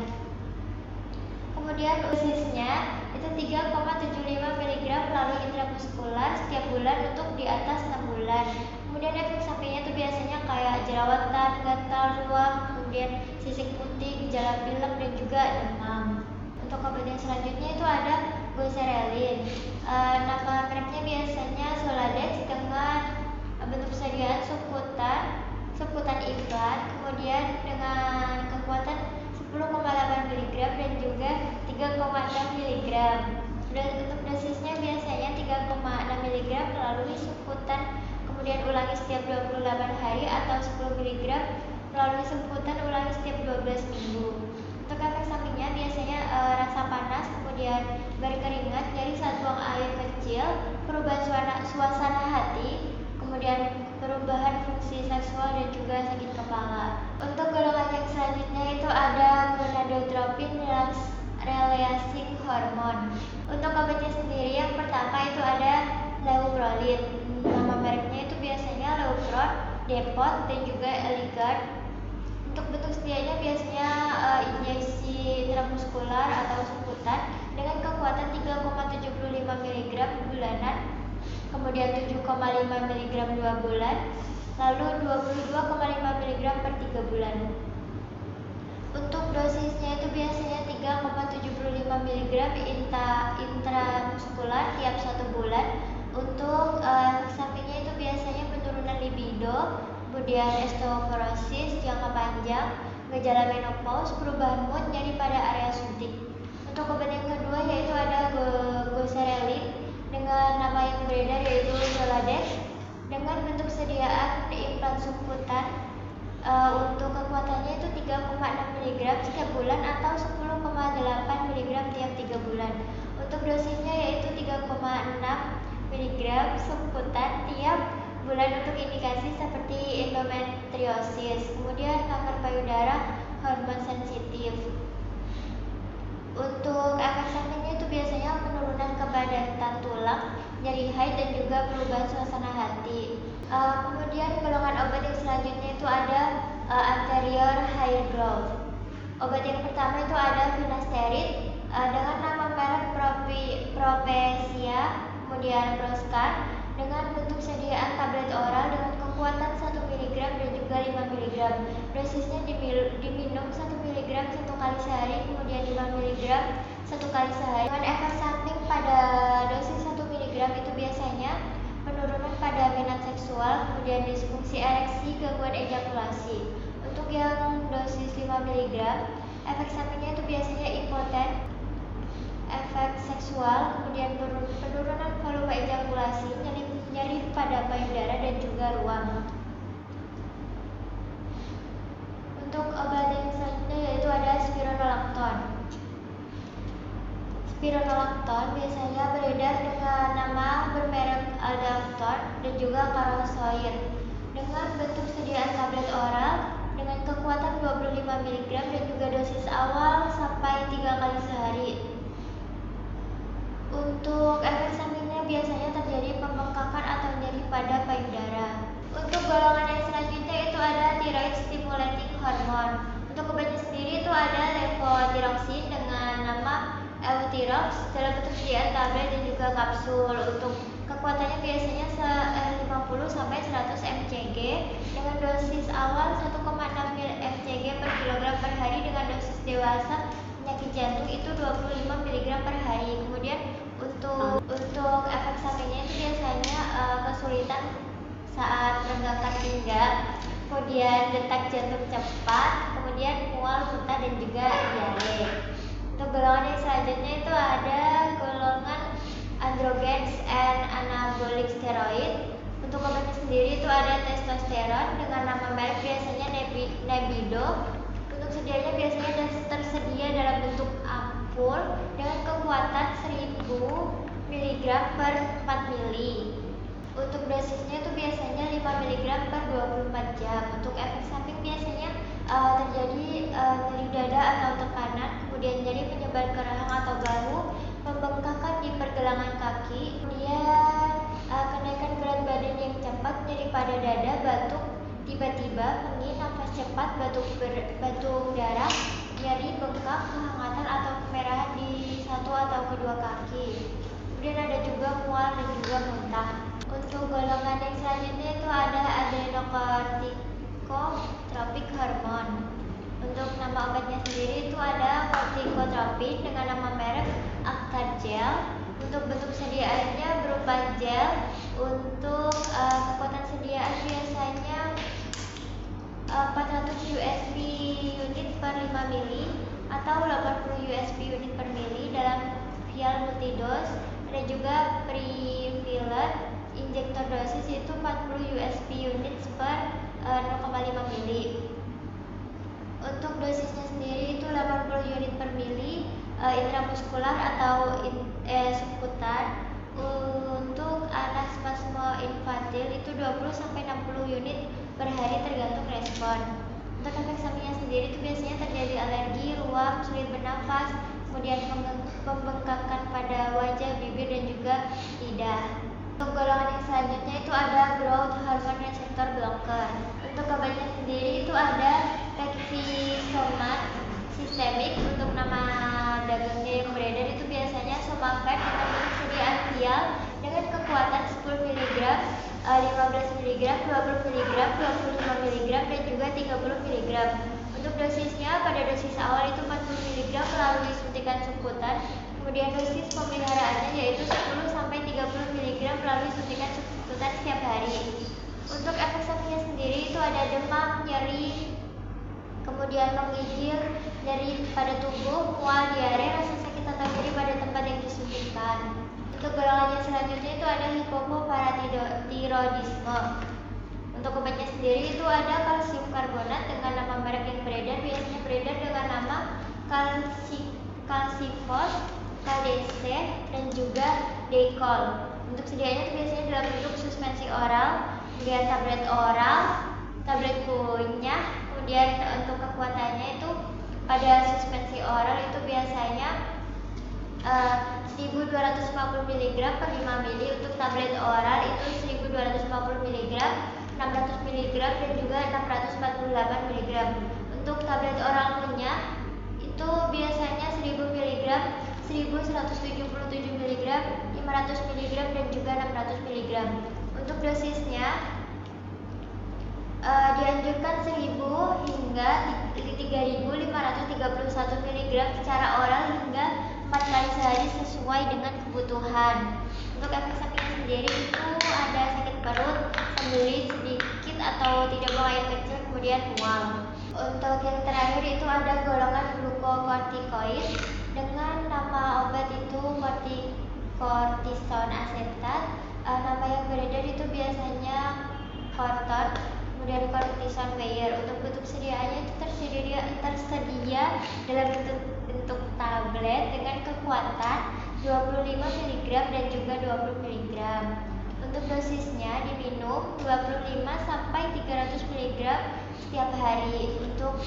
Kemudian dosisnya itu 3,75 mg melalui intramuskular setiap bulan untuk di atas 6 bulan. Kemudian efek sampingnya itu biasanya kayak jerawatan, gatal, ruam, kemudian sisik putih, gejala pilek dan juga demam. Untuk obat yang selanjutnya itu ada Goserelin. Nama mereknya biasanya Soladex dengan bentuk persediaan subkutan iklan, kemudian dengan kekuatan 10,8 mg dan juga 3,6 mg. Dan untuk dosisnya biasanya 3,6 mg melalui subkutan, kemudian ulangi setiap 28 hari, atau 10 mg melalui subkutan ulangi setiap 12 minggu. Untuk efek sampingnya biasanya rasa panas, kemudian berkeringat, nyeri saat buang air kecil, perubahan suasana hati, kemudian perubahan fungsi seksual dan juga sakit kepala. Untuk golongan yang selanjutnya itu ada gonadotropin releasing hormone. Untuk obatnya sendiri yang pertama itu ada leuprolid. Nama mereknya itu biasanya Leupron, Depot, dan juga Eligard. Untuk bentuk sedianya biasanya injeksi intramuskular atau subkutan dengan kekuatan 3,75 mg bulanan, kemudian 7,5 mg 2 bulan, lalu 22,5 mg per 3 bulan. Untuk dosisnya itu biasanya 3,75 mg intramuskular tiap 1 bulan. Untuk efek sampingnya itu biasanya penurunan libido, kemudian osteoporosis jangka panjang, gejala menopause, perubahan mood, nyeri pada area suntik. Untuk obat yang kedua yaitu ada Goserelin dengan nama yang beredar yaitu Zoladex dengan bentuk sediaan implan subkutan. Untuk kekuatannya itu 3,6 mg setiap bulan atau 10,8 mg tiap 3 bulan. Untuk dosisnya yaitu 3,6 mg subkutan tiap bulan untuk indikasi seperti endometriosis, kemudian kanker payudara, hormon sensitif. Untuk efek sampingnya itu biasanya penurunan kepadatan tulang, nyeri haid, dan juga perubahan suasana hati. Kemudian golongan obat yang selanjutnya itu ada anterior hair growth. Obat yang pertama itu ada finasteride dengan nama merek Propecia, kemudian Proscar dengan bentuk sediaan tablet oral dengan kekuatan 1 mg dan juga 5 mg. Dosisnya diminum 1 mg 1 kali sehari, kemudian 5 mg 1 kali sehari. Dengan efek samping pada dosis 1 mg itu biasanya penurunan pada minat seksual, kemudian disfungsi ereksi, gangguan ejakulasi. Untuk yang dosis 5 mg, efek sampingnya itu biasanya impoten, efek seksual, kemudian penurunan volume ejakulasi, nyeri pada payudara dan juga ruam. Untuk obat yang selanjutnya yaitu ada spironolactone. Spironolactone biasanya beredar dengan nama bermerek Aldactone dan juga Carosoir dengan bentuk sediaan tablet oral dengan kekuatan 25 mg dan juga dosis awal sampai 3 kali sehari. Untuk efek sampingnya biasanya terjadi pembengkakan atau nyeri pada payudara. Untuk golongan yang selanjutnya itu ada thyroid stimulating hormone. Untuk obatnya sendiri itu ada levothyroxine dengan nama Euthyrox dalam bentuk sediaan tablet dan juga kapsul. Untuk kekuatannya biasanya 50 sampai 100 mcg dengan dosis awal 1,6 mcg per kilogram per hari, dengan dosis dewasa penyakit jantung itu 25 mg per hari. Kemudian untuk efek sampingnya itu biasanya kesulitan saat menegakkan pinggang, kemudian detak jantung cepat, kemudian mual, muntah, dan juga diare. Untuk golongan yang selanjutnya itu ada golongan androgens and anabolic steroid. Untuk obatnya sendiri itu ada testosteron dengan nama merek biasanya Nebido. Untuk sedianya biasanya tersedia dalam bentuk ampul dengan kekuatan 1000 mg per 4 mili. Untuk dosisnya itu biasanya 5 mg per 24 jam. Untuk efek samping biasanya terjadi nyeri dada atau tekanan, kemudian nyeri penyebar ke rahang atau bahu, pembengkakan di pergelangan kaki, kemudian kenaikan berat badan yang cepat, nyeri pada dada, batuk tiba-tiba, nyeri, nafas cepat, batuk darah, nyeri, bengkak, kehangatan atau kemerahan di satu atau kedua kaki. Kemudian ada juga mual dan juga muntah. Untuk golongan yang selanjutnya itu ada adrenocorticotropic hormone. Untuk nama obatnya sendiri itu ada corticotropin dengan nama merek Actar Gel Untuk bentuk sediaannya berupa gel. Untuk kekuatan sediaan biasanya 400 USB unit per 5 mili atau 80 USB unit per mili dalam vial multidos. Ada juga pre-filler injektor dosis itu 40 USB unit per 0,5 mili. Untuk dosisnya sendiri itu 80 unit per mili intramuskular atau subkutan. Untuk anaspasme infantil itu 20-60 unit per hari tergantung respon. Untuk efek sampingnya sendiri itu biasanya terjadi alergi, ruam, sulit bernafas, kemudian pembengkakan pada wajah, bibir, dan juga lidah. Untuk golongan yang selanjutnya itu ada growth hormone receptor blocker. Untuk obatnya sendiri itu ada pegfilgrastim sistemik. Untuk nama dagangnya yang beredar itu biasanya Somavet dengan bentuk sediaan vial dengan kekuatan 10 mg, 15 mg, 20 mg, 25 mg, dan juga 30 mg. Untuk dosisnya pada dosis awal itu 40 mg melalui suntikan subkutan. Kemudian dosis pemeliharaannya yaitu 10-30 mg melalui suntikan subkutan setiap hari. Untuk efek sampingnya sendiri itu ada demam, nyeri, kemudian menggigil, nyeri pada tubuh, mual, diare, rasa sakit atau nyeri pada tempat yang disuntikan. Untuk golongannya selanjutnya itu ada hipoparathyroidisme. Untuk obatnya sendiri itu ada kalsium karbonat dengan nama merek yang beredar, biasanya beredar dengan nama Calcifos, KDC, dan juga Deykol. Untuk sediaannya itu biasanya dalam bentuk suspensi oral, kemudian tablet oral, tablet kunyah. Kemudian untuk kekuatannya itu pada suspensi oral itu biasanya 1250 mg per 5 mili. Untuk tablet oral itu 1250 mg, 600 mg, dan juga 648 mg. Untuk tablet oral kunyah itu biasanya 1000 mg, 1177 mg, 500 mg, dan juga 600 mg. Untuk dosisnya dianjurkan 1000 hingga 3531 mg secara oral hingga 4 kali sehari sesuai dengan kebutuhan. Untuk efek sampingnya sendiri itu ada sakit perut, sembelit sedikit atau tidak buang air kecil, kemudian mual. Untuk yang terakhir itu ada golongan glukokortikoid dengan nama obat itu kortison asetat. Nama yang beredar itu biasanya Korton, kemudian kortison Bayer. Untuk bentuk sediaannya itu tersedia dalam bentuk tablet dengan kekuatan 25 mg dan juga 20 mg. Untuk dosisnya diminum 25 sampai 300 mg setiap hari. Untuk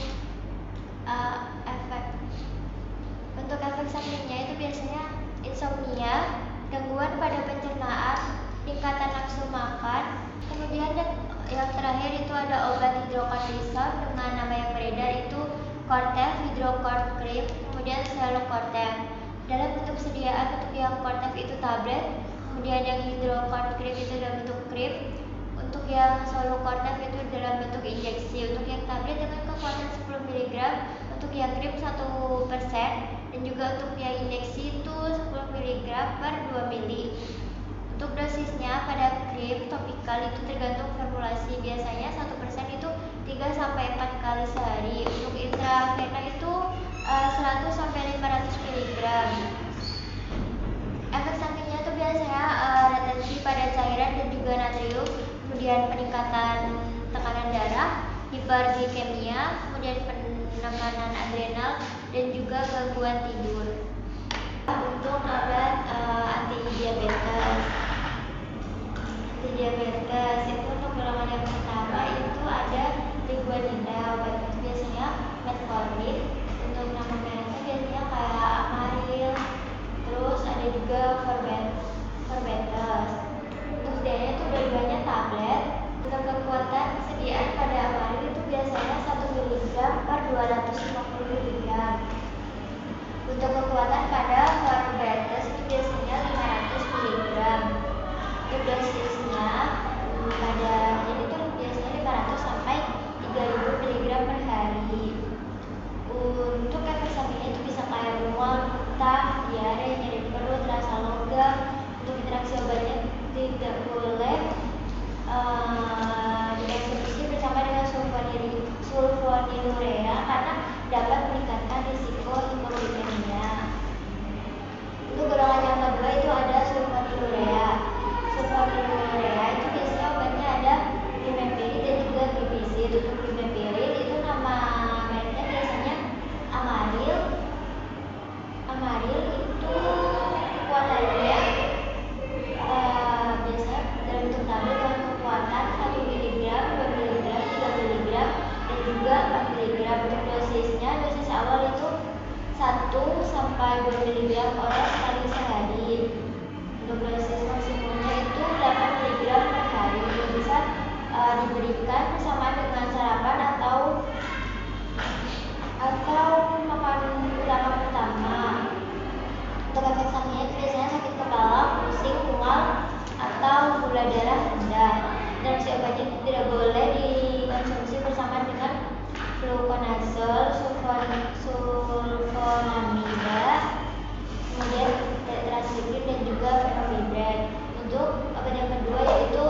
efek sampingnya itu biasanya insomnia, gangguan pada pencernaan, peningkatan nafsu makan. Kemudian yang terakhir itu ada obat hidrokortison dengan nama yang beredar itu Cortef Hydrocort Cream, kemudian Selocortef. Dalam bentuk sediaan untuk yang Cortef itu tablet, kemudian yang Hydrocort Cream itu dalam bentuk krim. Untuk yang Selocortef itu dalam bentuk injeksi. Untuk yang tablet dengan kekuatan 10 mg, untuk yang krim 1%, dan juga untuk yang injeksi itu 10 mg per 2 mili. Untuk dosisnya pada krim topikal itu tergantung formulasi, biasanya 1% itu 3-4 kali sehari. Untuk intravena itu 100-500 mg. Efek sampingnya itu biasanya retensi pada cairan dan juga natrium, kemudian peningkatan tekanan darah, hiperglikemia, kemudian penekanan adrenal, dan juga gangguan tidur. Untuk obat anti-diabetes itu untuk golongan yang pertama itu ada liguanida. Obat itu biasanya metformin. Untuk nama mereknya biasanya kayak Amaril, terus ada juga Forbetes. Untuk sediaannya itu dua-duanya tablet. Untuk kekuatan sediaan pada Amaril itu biasanya 1 mg per 250 mg. Untuk sampai 2 mg oleh sekali sehari. Untuk dosis maksimumnya itu 8 mg per hari, yang bisa diberikan bersamaan dengan sarapan atau makanan utama pertama. Untuk efek sampingnya itu biasanya sakit kepala, pusing, mual, atau gula darah rendah. Interaksi obatnya tidak boleh dikonsumsi bersama dengan fluconazole, sulfonamida, kemudian tetracycline dan juga phenobarbitol. Untuk obat yang kedua yaitu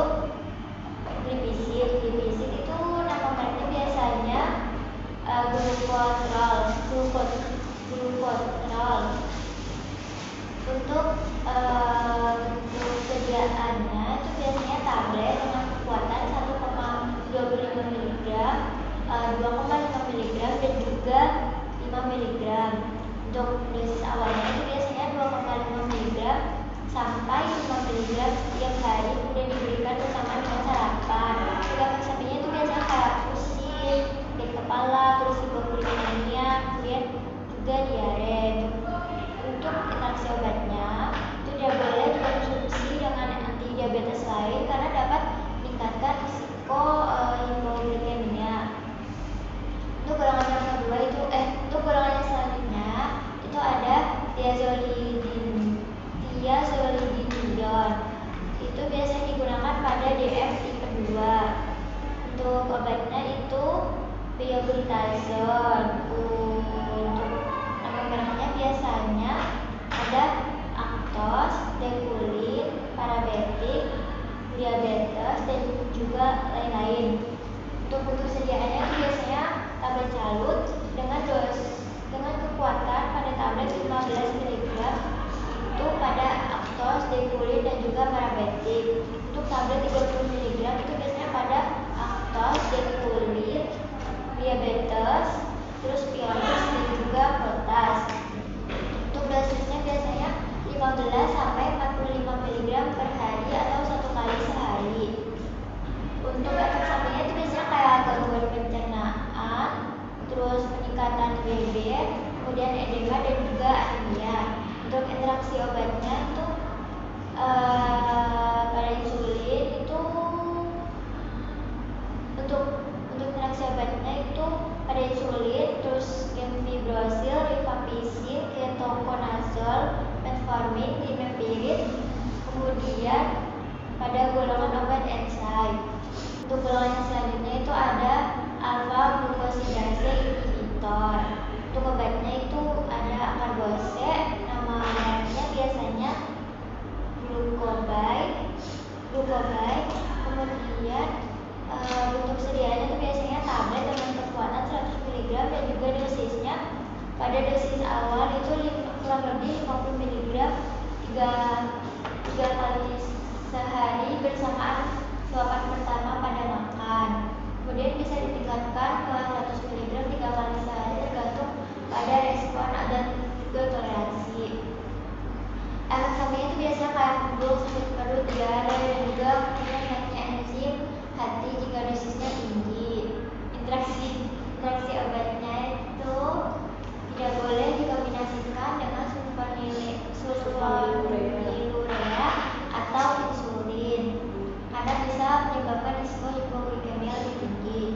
glipizid. Glipizid itu nama mereknya biasanya glukotrol. Untuk sediaannya itu biasanya tablet dengan kekuatan 1,25 mg, 2,5 mg dan juga 5 mg. Untuk dosis awalnya itu biasanya 2,5 mg sampai 5 mg setiap hari, kemudian diberikan bersama dengan sarapan. Efek sampingnya itu biasanya kayak pusing, sakit kepala, terus hipoglikemia, kemudian juga diare. Untuk interaksi obatnya itu tidak boleh dikonsumsi dengan anti diabetes lain karena dapat meningkatkan risiko hipoglikemia. Untuk golongan yang kedua untuk golongan yang selanjutnya itu ada thiazolidinedon. Itu biasanya digunakan pada DM tipe 2. Untuk obatnya itu pioglitazone. Untuk nama mereknya biasanya ada Actos, Dekulin, Parabetik, diabetes dan juga lain-lain. Untuk sediaannya itu biasanya tablet calut dengan kekuatan pada tablet 15 mg itu pada Actos, Dekulin dan juga Parabetik. Untuk tablet 30 mg itu biasanya pada Actos, Dekulin, diabetes, terus pionis dan juga potas. Untuk dosisnya biasanya 15 sampai 45 mg per hari atau 1 kali sehari. Untuk efek sampingnya itu biasanya kayak gangguan pencernaan, terus peningkatan BB, kemudian edema dan juga anemia. Untuk interaksi obatnya itu pada insulin itu untuk interaksi obatnya itu pada insulin, terus gemfibrozil, rifampicin, ketoconazole, metformin, glimepirid, kemudian pada golongan obat enzim. Untuk golongan yang selanjutnya itu ada alpha glucosidase inhibitor. Untuk obatnya itu ada Acarbose, nama mereknya biasanya Glucobay. Kemudian untuk sediaannya itu biasanya tablet dengan kekuatan 100 mg dan juga dosisnya pada dosis awal itu kurang lebih 50 mg 3 kali sehari bersamaan suapan pertama pada makan. Kemudian bisa ditingkatkan ke 100 mg 3 kali sehari tergantung pada respon dan juga toleransi. Efek sampingnya itu biasanya kayak mual, sakit perut, diare dan juga naiknya enzim hati jika dosisnya tinggi. Interaksi obatnya itu tidak boleh dikombinasikan dengan sulfonylurea atau insulin karena bisa menyebabkan risiko hipoglikemia lebih tinggi.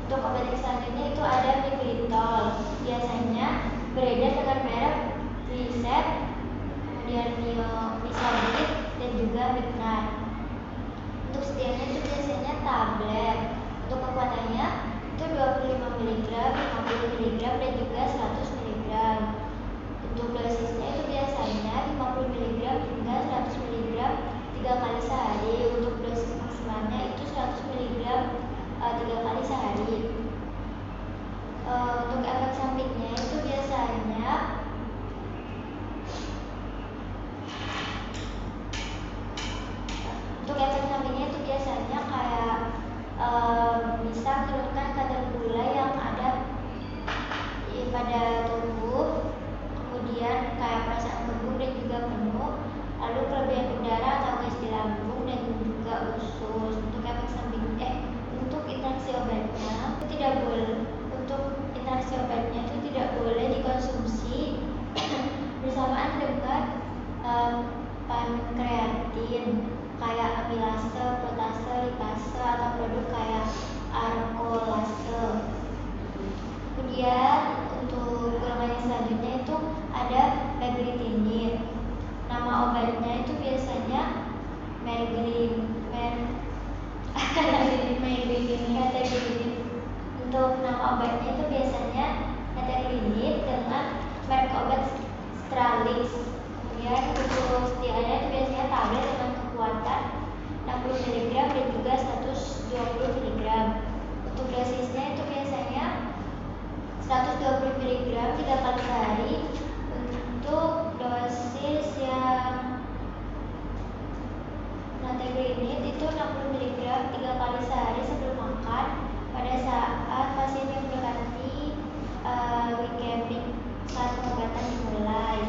Untuk obat kreatin kayak amilase, protase, lipase, atau produk kayak arkolase. Kemudian untuk golongan yang selanjutnya itu ada meglitinin. Nama obatnya itu biasanya meteglinin. Untuk nama obatnya itu biasanya meteglinin dengan merek obat Stralix. Kemudian untuk sediaannya itu biasanya tablet dengan kekuatan 60 mg dan juga 120 mg. Untuk dosisnya itu biasanya 120 mg 3 kali sehari. Untuk dosis yang meteglinin itu 60 mg 3 kali sehari sebelum makan pada saat pasien yang mendekati glikemik saat pengobatan dimulai.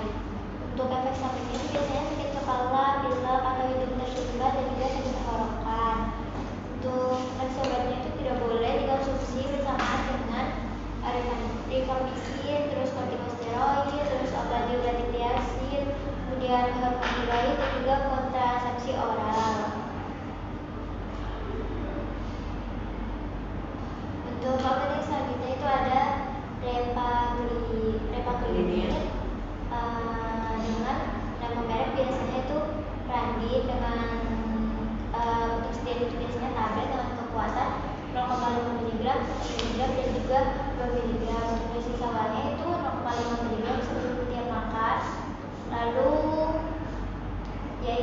Untuk efek sampingnya itu biasanya sakit kepala, pilek atau hidung tersumbat dan juga sakit tenggorokan. Untuk obatnya itu tidak boleh dikonsumsi bersamaan dengan rifampicin, terus kortikosteroid, terus obat diuretik tiazid, kemudian hormonal dan juga kontrasepsi oral. Untuk obat yang selanjutnya itu ada repagliflozin dengan nama merek biasanya itu Randin dengan untuk sediaan itu biasanya tablet dengan kekuatan 0,5 mg, 1 mg dan juga 2 mg. Untuk dosis awalnya itu 0,5 mg sebelum tiap makan. Lalu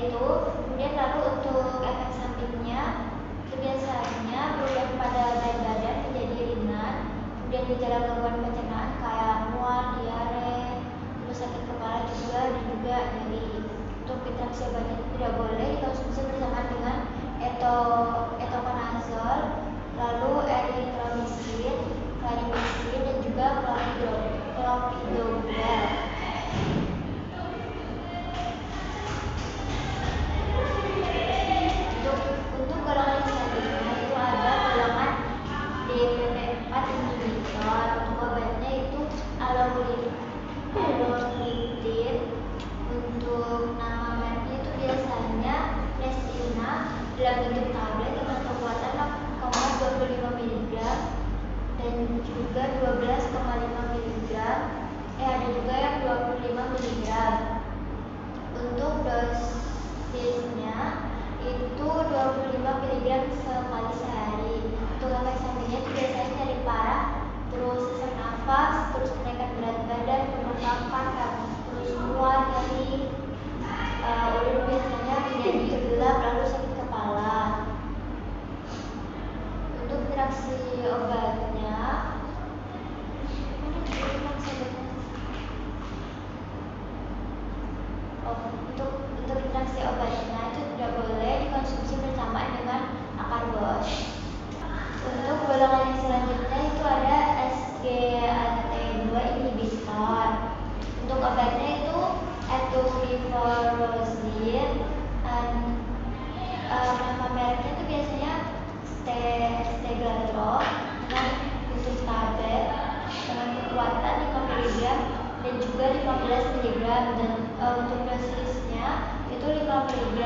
untuk efek sampingnya itu biasanya berubah pada berat badan menjadi ringan, kemudian gejala gangguan pencernaan kayak mual, diare, terus sakit kepala juga dan juga nyeri. Untuk interaksi obatnya tidak boleh dikonsumsi bersamaan dengan etoconazole, lalu erythromycin, clarithromycin dan juga clopidogrel. Untuk golongan selanjutnya itu ada golongan DPP4 inhibitor. Untuk obatnya itu alogliptin. Untuk nama mereknya itu biasanya Lestina dalam bentuk tablet dengan kekuatan 0,25 mg dan juga 12,5 mg. Ada juga yang 25 mg. Untuk dosisnya itu 25 mg sekali sehari. Untuk efek sampingnya itu biasanya nyeri parah, terus sesak nafas, terus kenaikan berat badan, pembengkakan, terus mual, nyeri, urin biasanya menjadi gelap, lalu sakit kepala. Untuk interaksi obatnya untuk interaksi obatnya itu tidak boleh dikonsumsi bersamaan dengan akarbos. Untuk golongan yang selanjutnya itu ada SGLT2 inhibitor. Untuk obatnya itu etugliflozin. Nama mereknya itu biasanya Steglatro dengan bentuk tablet dengan kekuatan 5 mg dan juga 15 mg. Dan untuk dosisnya itu 5 mg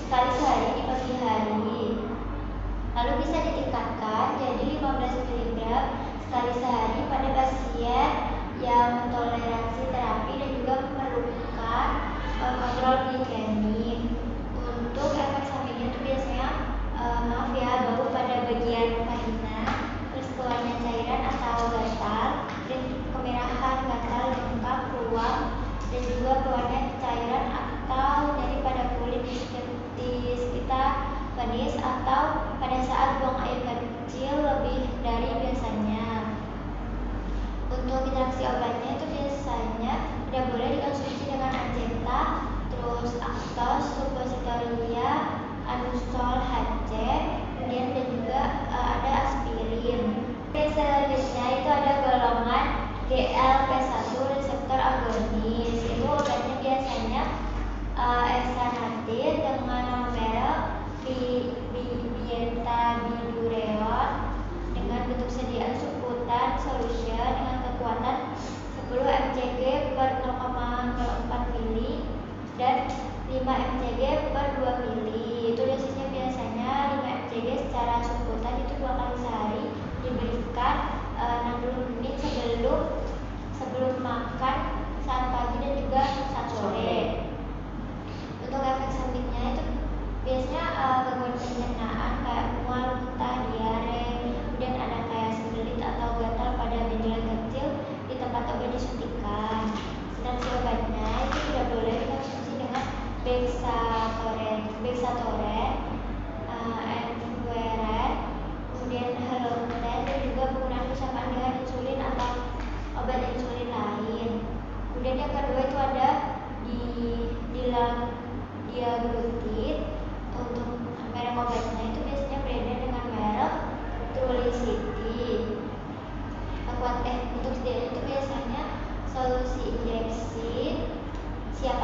sekali sehari di pagi hari. Lalu bisa ditingkatkan jadi 15 mg sekali sehari pada pasien yang mentoleransi terapi dan juga memerlukan kontrol glikemik. Untuk efek sampingnya itu biasanya bau pada bagian vagina, terus keluarnya cairan atau gatal, dan kemerahan, gatal, bengkak, ruam, dan juga keluarnya cairan atau nyeri pada kulit di sekitar penis atau pada saat buang air kecil lebih dari biasanya. Untuk interaksi obatnya itu biasanya tidak boleh dikonsumsi dengan Anceta, terus Actos, Suppositoria, Anusol HC, kemudian dan juga ada aspirin. Selanjutnya itu ada golongan GLP1 reseptor agonis. Itu obatnya biasanya esanatin dengan nama merek Bientabidureon dengan bentuk sediaan subkutan solution dengan kekuatan 10 mcg 5 mcg per 2 mili. Itu dosisnya biasanya 5 mcg secara subkutan itu 2 kali sehari, diberikan 60 menit sebelum makan saat pagi dan juga saat sore. Untuk efek sampingnya itu biasanya gangguan pencernaan kayak mual, muntah, diare, kemudian ada kayak sembelit atau gatal pada benjolan kecil di tempat obat disuntikan. Substansi obatnya itu tidak boleh dikonsumsi dengan bexatoren, enfuran, kemudian haloten, dan juga penggunaan bersamaan dengan insulin atau obat insulin lain. Kemudian yang kedua itu ada diaglutit. Untuk merek obatnya itu biasanya beredar dengan merek Trulicity. Untuk sedianya itu biasanya solusi injeksi siap